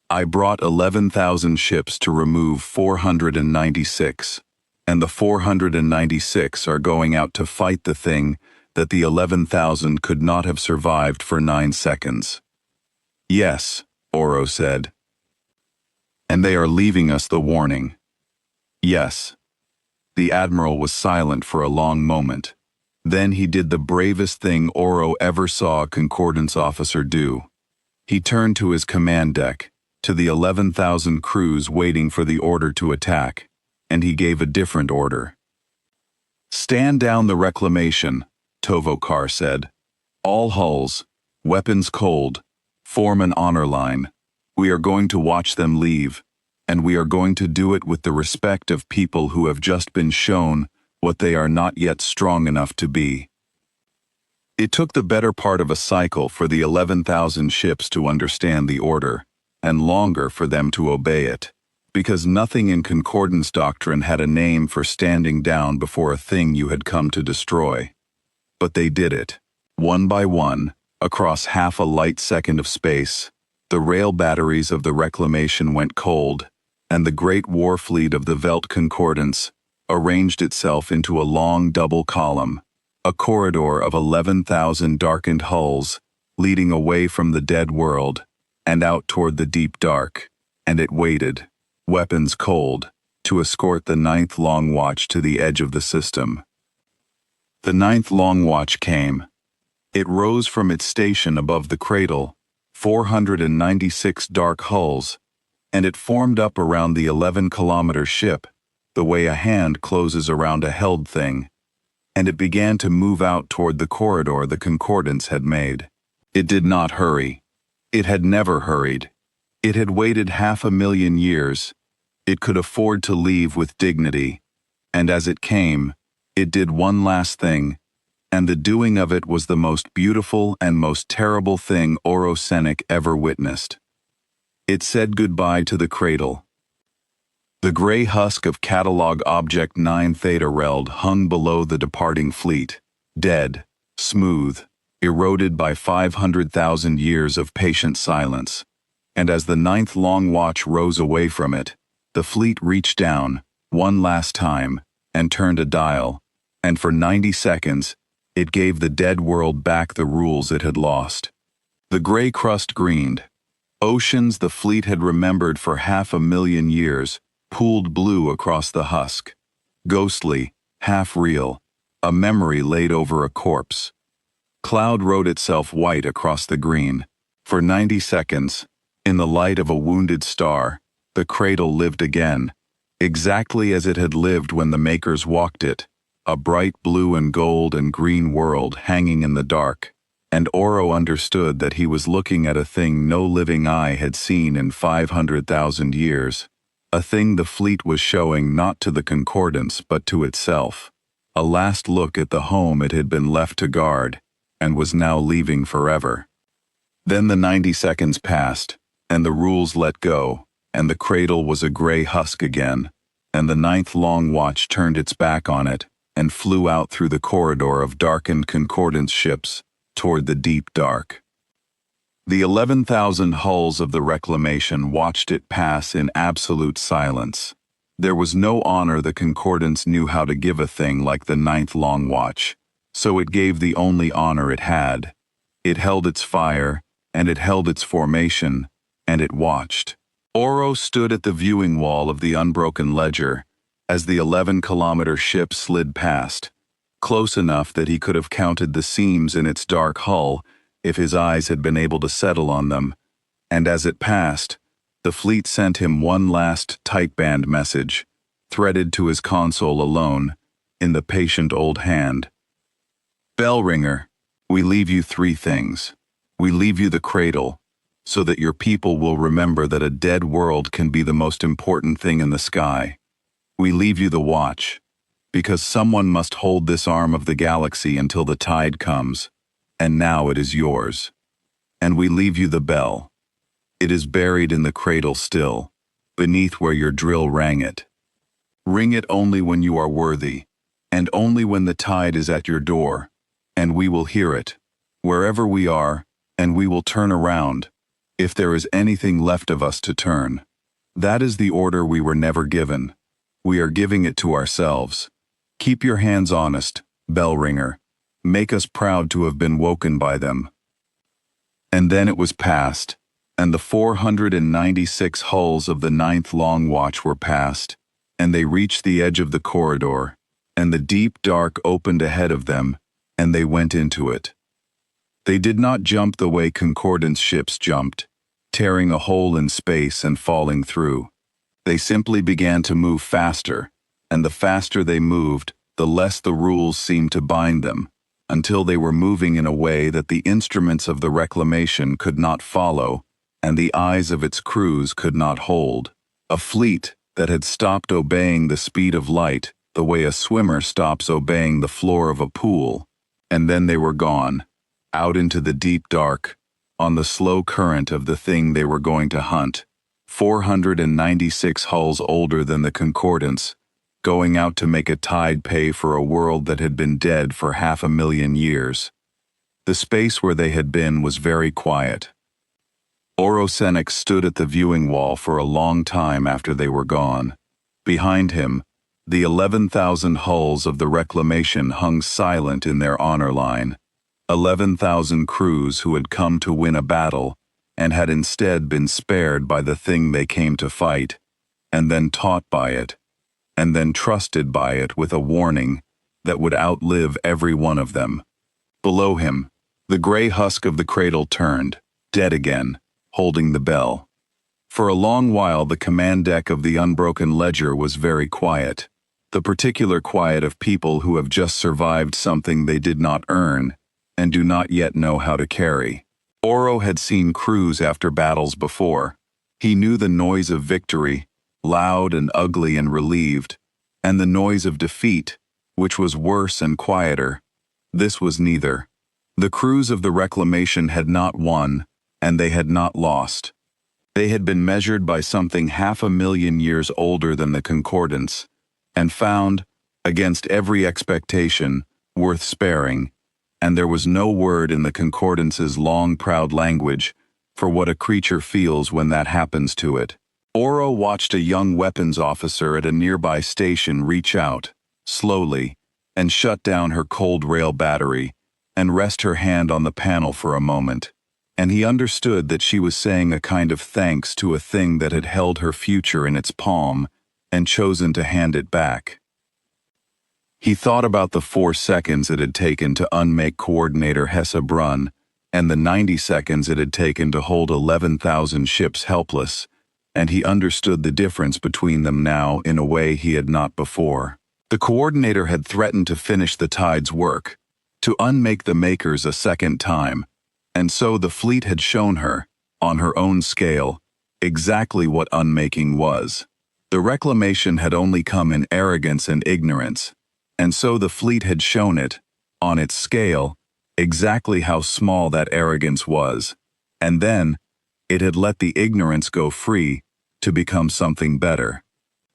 I brought 11,000 ships to remove 496, and the 496 are going out to fight the thing that the 11,000 could not have survived for 9 seconds. Yes, Oro said. And they are leaving us the warning. Yes. The Admiral was silent for a long moment. Then he did the bravest thing Oro ever saw a concordance officer do. He turned to his command deck, to the 11,000 crews waiting for the order to attack, and he gave a different order. Stand down the reclamation, Tovokar said. All hulls, weapons cold, form an honor line. We are going to watch them leave, and we are going to do it with the respect of people who have just been shown what they are not yet strong enough to be. It took the better part of a cycle for the 11,000 ships to understand the order, and longer for them to obey it, because nothing in concordance doctrine had a name for standing down before a thing you had come to destroy. But they did it. One by one, across half a light second of space, the rail batteries of the reclamation went cold, and the great war fleet of the Velt Concordance arranged itself into a long double column, a corridor of 11,000 darkened hulls, leading away from the dead world and out toward the deep dark, and it waited, weapons cold, to escort the 9th Long Watch to the edge of the system. The 9th Long Watch came. It rose from its station above the cradle, 496 dark hulls, and it formed up around the 11-kilometer ship, the way a hand closes around a held thing, and it began to move out toward the corridor the concordance had made. It did not hurry. It had never hurried. It had waited 500,000 years. It could afford to leave with dignity, and as it came, it did one last thing, and the doing of it was the most beautiful and most terrible thing Oro Senek ever witnessed. It said goodbye to the cradle. The gray husk of Catalog Object 9 Theta Reld hung below the departing fleet, dead, smooth, eroded by 500,000 years of patient silence, and as the 9th Long Watch rose away from it, the fleet reached down, one last time, and turned a dial, and for 90 seconds, It gave the dead world back the rules it had lost. The gray crust greened. Oceans the fleet had remembered for 500,000 years pooled blue across the husk. Ghostly, half real, a memory laid over a corpse. Cloud wrote itself white across the green. For 90 seconds, in the light of a wounded star, the cradle lived again, exactly as it had lived when the makers walked it, a bright blue and gold and green world hanging in the dark, and Oro understood that he was looking at a thing no living eye had seen in 500,000 years, a thing the fleet was showing not to the Concordance but to itself, a last look at the home it had been left to guard, and was now leaving forever. Then the 90 seconds passed, and the rules let go, and the cradle was a gray husk again, and the ninth long watch turned its back on it, and flew out through the corridor of darkened Concordance ships, toward the deep dark. The 11,000 hulls of the Reclamation watched it pass in absolute silence. There was no honor the Concordance knew how to give a thing like the ninth long watch, so it gave the only honor it had. It held its fire, and it held its formation, and it watched. Oro stood at the viewing wall of the unbroken ledger, as the 11-kilometer ship slid past, close enough that he could have counted the seams in its dark hull if his eyes had been able to settle on them, and as it passed, the fleet sent him one last typeband message, threaded to his console alone, in the patient old hand. Bell ringer, we leave you 3 things. We leave you the cradle, so that your people will remember that a dead world can be the most important thing in the sky. We leave you the watch, because someone must hold this arm of the galaxy until the tide comes, and now it is yours. And we leave you the bell. It is buried in the cradle still, beneath where your drill rang it. Ring it only when you are worthy, and only when the tide is at your door, and we will hear it, wherever we are, and we will turn around, if there is anything left of us to turn. That is the order we were never given. We are giving it to ourselves. Keep your hands honest, bell ringer. Make us proud to have been woken by them. And then it was past, and the 496 hulls of the ninth long watch were past, and they reached the edge of the corridor, and the deep dark opened ahead of them, and they went into it. They did not jump the way Concordance ships jumped, tearing a hole in space and falling through. They simply began to move faster, and the faster they moved, the less the rules seemed to bind them, until they were moving in a way that the instruments of the Reclamation could not follow, and the eyes of its crews could not hold. A fleet that had stopped obeying the speed of light the way a swimmer stops obeying the floor of a pool, and then they were gone, out into the deep dark, on the slow current of the thing they were going to hunt, 496 hulls older than the Concordance, going out to make a tide pay for a world that had been dead for 500,000 years. The space where they had been was very quiet. Orosenik stood at the viewing wall for a long time after they were gone. Behind him, the 11,000 hulls of the Reclamation hung silent in their honor line. 11,000 crews who had come to win a battle and had instead been spared by the thing they came to fight, and then taught by it, and then trusted by it with a warning that would outlive every one of them. Below him, the gray husk of the cradle turned, dead again, holding the bell. For a long while the command deck of the unbroken ledger was very quiet, the particular quiet of people who have just survived something they did not earn and do not yet know how to carry. Oro had seen crews after battles before. He knew the noise of victory, loud and ugly and relieved, and the noise of defeat, which was worse and quieter. This was neither. The crews of the Reclamation had not won, and they had not lost. They had been measured by something 500,000 years older than the Concordance, and found, against every expectation, worth sparing, and there was no word in the Concordance's long, proud language for what a creature feels when that happens to it. Oro watched a young weapons officer at a nearby station reach out, slowly, and shut down her cold rail battery, and rest her hand on the panel for a moment, and he understood that she was saying a kind of thanks to a thing that had held her future in its palm and chosen to hand it back. He thought about the 4 seconds it had taken to unmake Coordinator Hesse Brunn and the 90 seconds it had taken to hold 11,000 ships helpless, and he understood the difference between them now in a way he had not before. The Coordinator had threatened to finish the Tide's work, to unmake the Makers a second time, and so the fleet had shown her, on her own scale, exactly what unmaking was. The reclamation had only come in arrogance and ignorance, and so the fleet had shown it, on its scale, exactly how small that arrogance was, and then it had let the ignorance go free to become something better.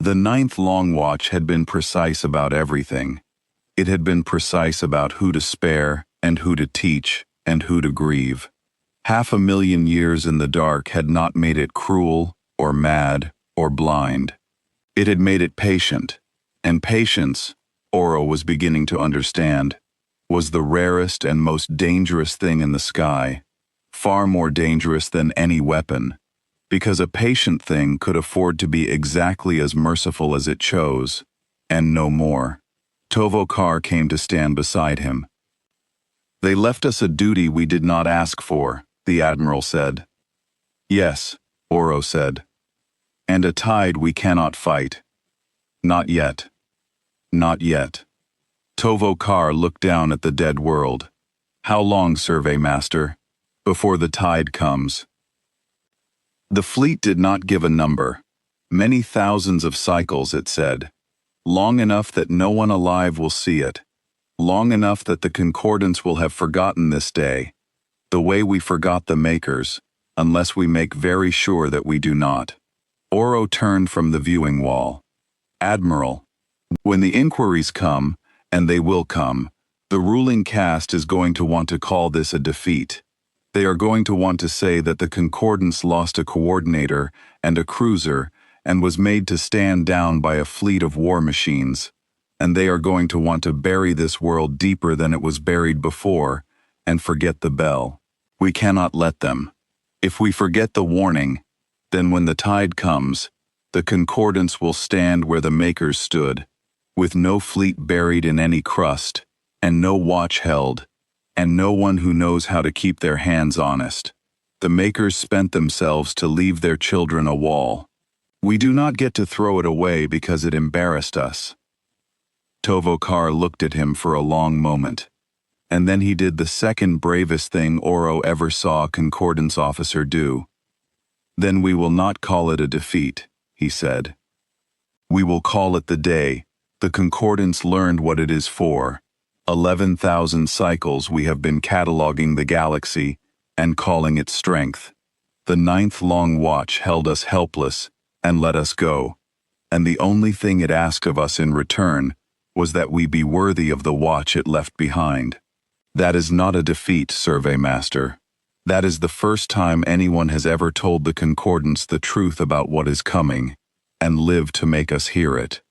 The 9th Long Watch had been precise about everything. It had been precise about who to spare and who to teach and who to grieve. 500,000 years in the dark had not made it cruel or mad or blind. It had made it patient, and patience, Oro was beginning to understand, was the rarest and most dangerous thing in the sky, far more dangerous than any weapon, because a patient thing could afford to be exactly as merciful as it chose, and no more. Tovokar came to stand beside him. "They left us a duty we did not ask for," the Admiral said. "Yes," Oro said. "And a tide we cannot fight. Not yet. Not yet." Tovokar looked down at the dead world. "How long, Survey Master? Before the tide comes?" The fleet did not give a number. Many thousands of cycles, it said. Long enough that no one alive will see it. Long enough that the Concordance will have forgotten this day, the way we forgot the Makers, unless we make very sure that we do not. Oro turned from the viewing wall. "Admiral, when the inquiries come, and they will come, the ruling caste is going to want to call this a defeat. They are going to want to say that the Concordance lost a coordinator and a cruiser and was made to stand down by a fleet of war machines, and they are going to want to bury this world deeper than it was buried before and forget the bell. We cannot let them. If we forget the warning, then when the tide comes, the Concordance will stand where the Makers stood, with no fleet buried in any crust, and no watch held, and no one who knows how to keep their hands honest. The Makers spent themselves to leave their children a wall. We do not get to throw it away because it embarrassed us." Tovokar looked at him for a long moment, and then he did the second bravest thing Oro ever saw a Concordance officer do. "Then we will not call it a defeat," he said. "We will call it the day the Concordance learned what it is for. 11,000 cycles we have been cataloging the galaxy and calling it strength. The 9th Long Watch held us helpless and let us go, and the only thing it asked of us in return was that we be worthy of the watch it left behind. That is not a defeat, Survey Master. That is the first time anyone has ever told the Concordance the truth about what is coming, and lived to make us hear it."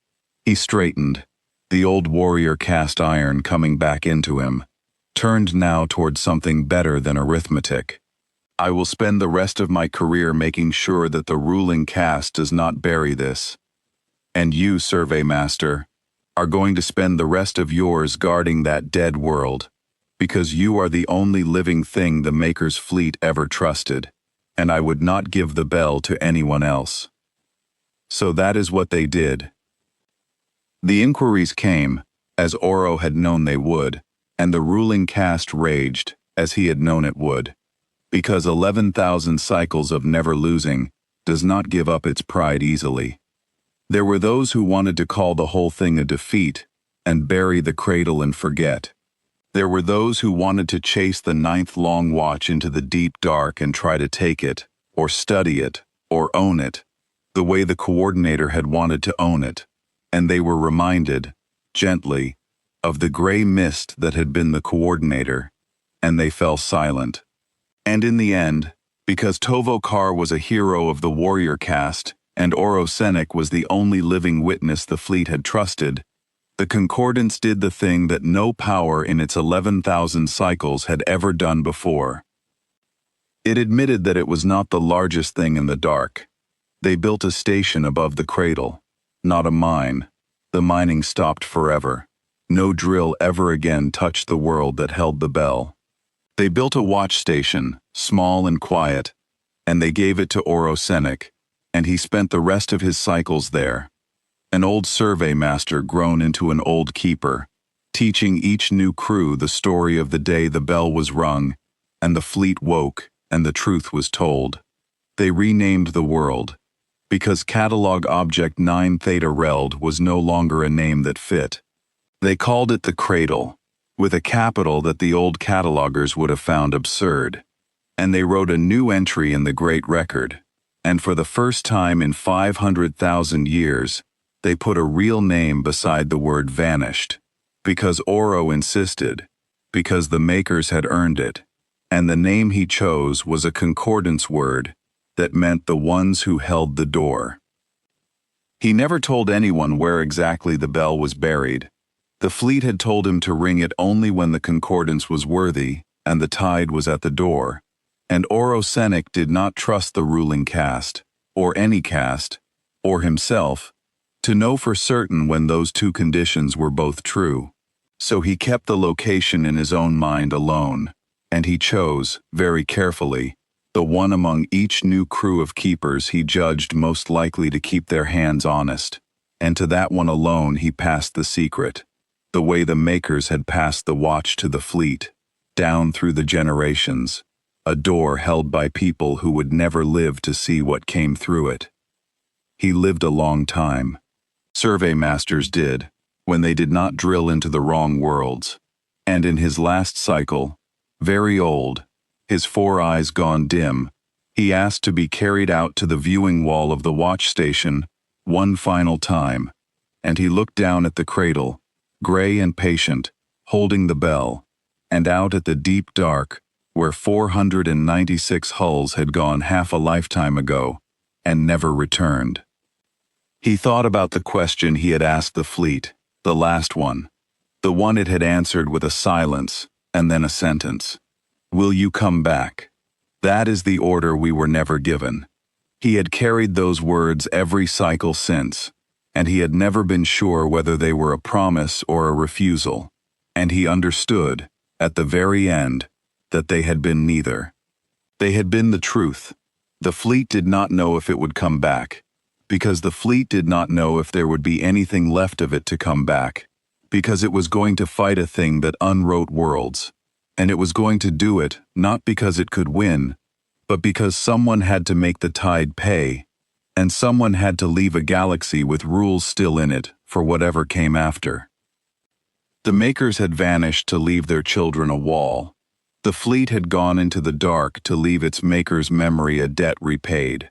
He straightened, the old warrior cast iron coming back into him, turned now toward something better than arithmetic. "I will spend the rest of my career making sure that the ruling caste does not bury this. And you, Survey Master, are going to spend the rest of yours guarding that dead world, because you are the only living thing the Maker's fleet ever trusted, and I would not give the bell to anyone else." So that is what they did. The inquiries came, as Oro had known they would, and the ruling caste raged, as he had known it would, because 11,000 cycles of never losing does not give up its pride easily. There were those who wanted to call the whole thing a defeat and bury the cradle and forget. There were those who wanted to chase the 9th Long Watch into the deep dark and try to take it, or study it, or own it, the way the Coordinator had wanted to own it, and they were reminded, gently, of the gray mist that had been the Coordinator, and they fell silent. And in the end, because Tovokar was a hero of the warrior caste, and Oro Senek was the only living witness the fleet had trusted, The concordance did the thing that no power in its 11,000 cycles had ever done before. It admitted that it was not the largest thing in the dark. They built a station above the cradle, not a mine. The mining stopped forever. No drill ever again touched the world that held the bell. They built a watch station, small and quiet, and they gave it to Orosenic, and he spent the rest of his cycles there. An old survey master grown into an old keeper, teaching each new crew the story of the day the bell was rung, and the fleet woke, and the truth was told. They renamed the world, because Catalog Object 9 Theta Reld was no longer a name that fit. They called it the Cradle, with a capital that the old catalogers would have found absurd. And they wrote a new entry in the Great Record, and for the first time in 500,000 years, they put a real name beside the word vanished, because Oro insisted, because the makers had earned it, and the name he chose was a concordance word that meant the ones who held the door. He never told anyone where exactly the bell was buried. The fleet had told him to ring it only when the concordance was worthy and the tide was at the door, and Orosenic did not trust the ruling caste, or any caste, or himself, to know for certain when those two conditions were both true. So he kept the location in his own mind alone, and he chose, very carefully, the one among each new crew of keepers he judged most likely to keep their hands honest, and to that one alone he passed the secret, the way the makers had passed the watch to the fleet, down through the generations, a door held by people who would never live to see what came through it. He lived a long time. Survey masters did, when they did not drill into the wrong worlds. And in his last cycle, very old, his 4 eyes gone dim, he asked to be carried out to the viewing wall of the watch station one final time, and he looked down at the cradle, gray and patient, holding the bell, and out at the deep dark, where 496 hulls had gone half a lifetime ago, and never returned. He thought about the question he had asked the fleet, the last one, the one it had answered with a silence, and then a sentence. Will you come back? That is the order we were never given. He had carried those words every cycle since, and he had never been sure whether they were a promise or a refusal, and he understood, at the very end, that they had been neither. They had been the truth. The fleet did not know if it would come back, because the fleet did not know if there would be anything left of it to come back, because it was going to fight a thing that unwrote worlds, and it was going to do it not because it could win, but because someone had to make the tide pay, and someone had to leave a galaxy with rules still in it for whatever came after. The makers had vanished to leave their children a wall. The fleet had gone into the dark to leave its maker's memory a debt repaid.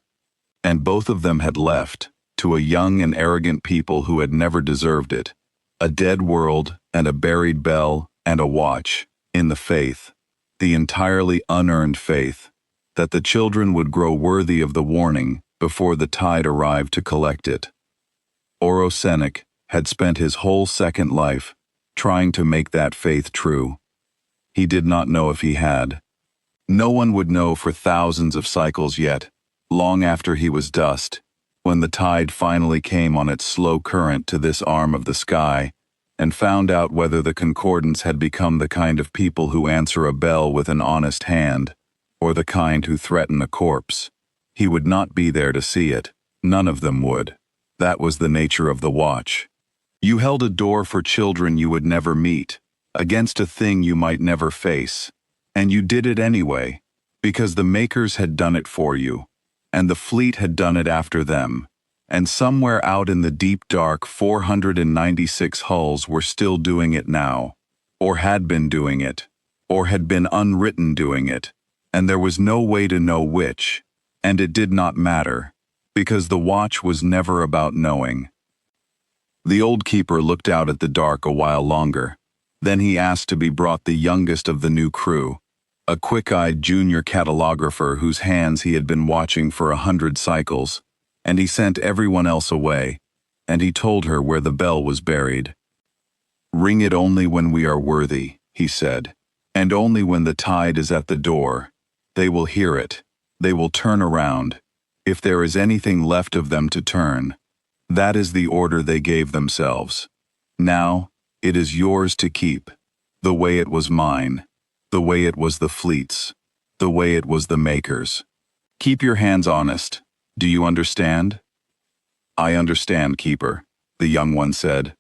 And both of them had left, to a young and arrogant people who had never deserved it, a dead world and a buried bell and a watch, in the faith, the entirely unearned faith, that the children would grow worthy of the warning before the tide arrived to collect it. Orosenic had spent his whole second life trying to make that faith true. He did not know if he had. No one would know for thousands of cycles yet, long after he was dust, when the tide finally came on its slow current to this arm of the sky, and found out whether the concordance had become the kind of people who answer a bell with an honest hand, or the kind who threaten a corpse. He would not be there to see it. None of them would. That was the nature of the watch. You held a door for children you would never meet, against a thing you might never face, and you did it anyway, because the makers had done it for you, and the fleet had done it after them, and somewhere out in the deep dark 496 hulls were still doing it now, or had been doing it, or had been unwritten doing it, and there was no way to know which, and it did not matter, because the watch was never about knowing. The old keeper looked out at the dark a while longer. Then he asked to be brought the youngest of the new crew, a quick-eyed junior catalographer whose hands he had been watching for 100 cycles, and he sent everyone else away, and he told her where the bell was buried. Ring it only when we are worthy, he said, and only when the tide is at the door. They will hear it. They will turn around. If there is anything left of them to turn. That is the order they gave themselves. Now, it is yours to keep, the way it was mine, the way it was the fleet's, the way it was the maker's. Keep your hands honest. Do you understand? I understand, Keeper, the young one said.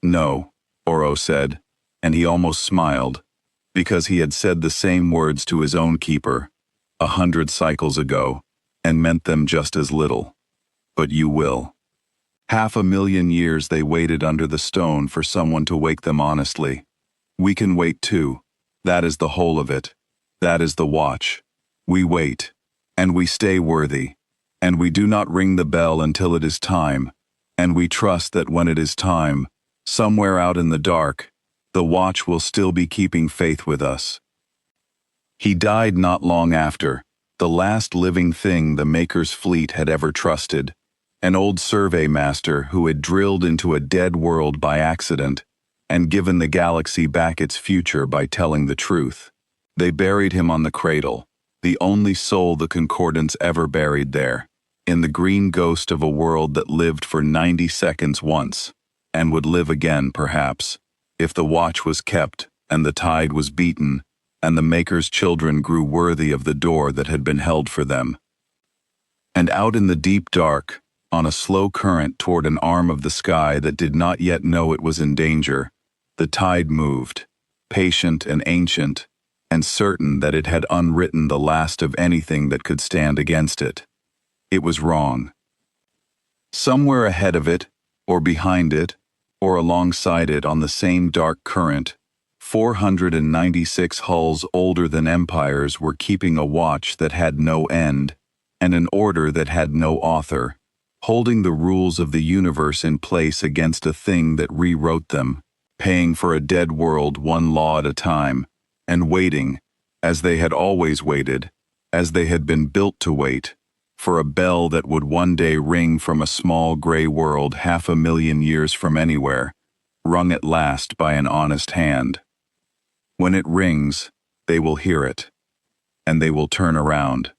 No, Oro said, and he almost smiled, because he had said the same words to his own keeper 100 cycles ago, and meant them just as little. But you will. 500,000 years they waited under the stone for someone to wake them honestly. We can wait too. That is the whole of it. That is the watch. We wait, and we stay worthy, and we do not ring the bell until it is time, and we trust that when it is time, somewhere out in the dark, the watch will still be keeping faith with us. He died not long after, the last living thing the Maker's fleet had ever trusted, an old survey master who had drilled into a dead world by accident and given the galaxy back its future by telling the truth. They buried him on the cradle, the only soul the Concordance ever buried there, in the green ghost of a world that lived for 90 seconds once, and would live again, perhaps, if the watch was kept and the tide was beaten, and the Maker's children grew worthy of the door that had been held for them. And out in the deep dark, on a slow current toward an arm of the sky that did not yet know it was in danger, the tide moved, patient and ancient, and certain that it had unwritten the last of anything that could stand against it. It was wrong. Somewhere ahead of it, or behind it, or alongside it on the same dark current, 496 hulls older than empires were keeping a watch that had no end, and an order that had no author, holding the rules of the universe in place against a thing that rewrote them, paying for a dead world one law at a time, and waiting, as they had always waited, as they had been built to wait, for a bell that would one day ring from a small gray world 500,000 years from anywhere, rung at last by an honest hand. When it rings, they will hear it, and they will turn around.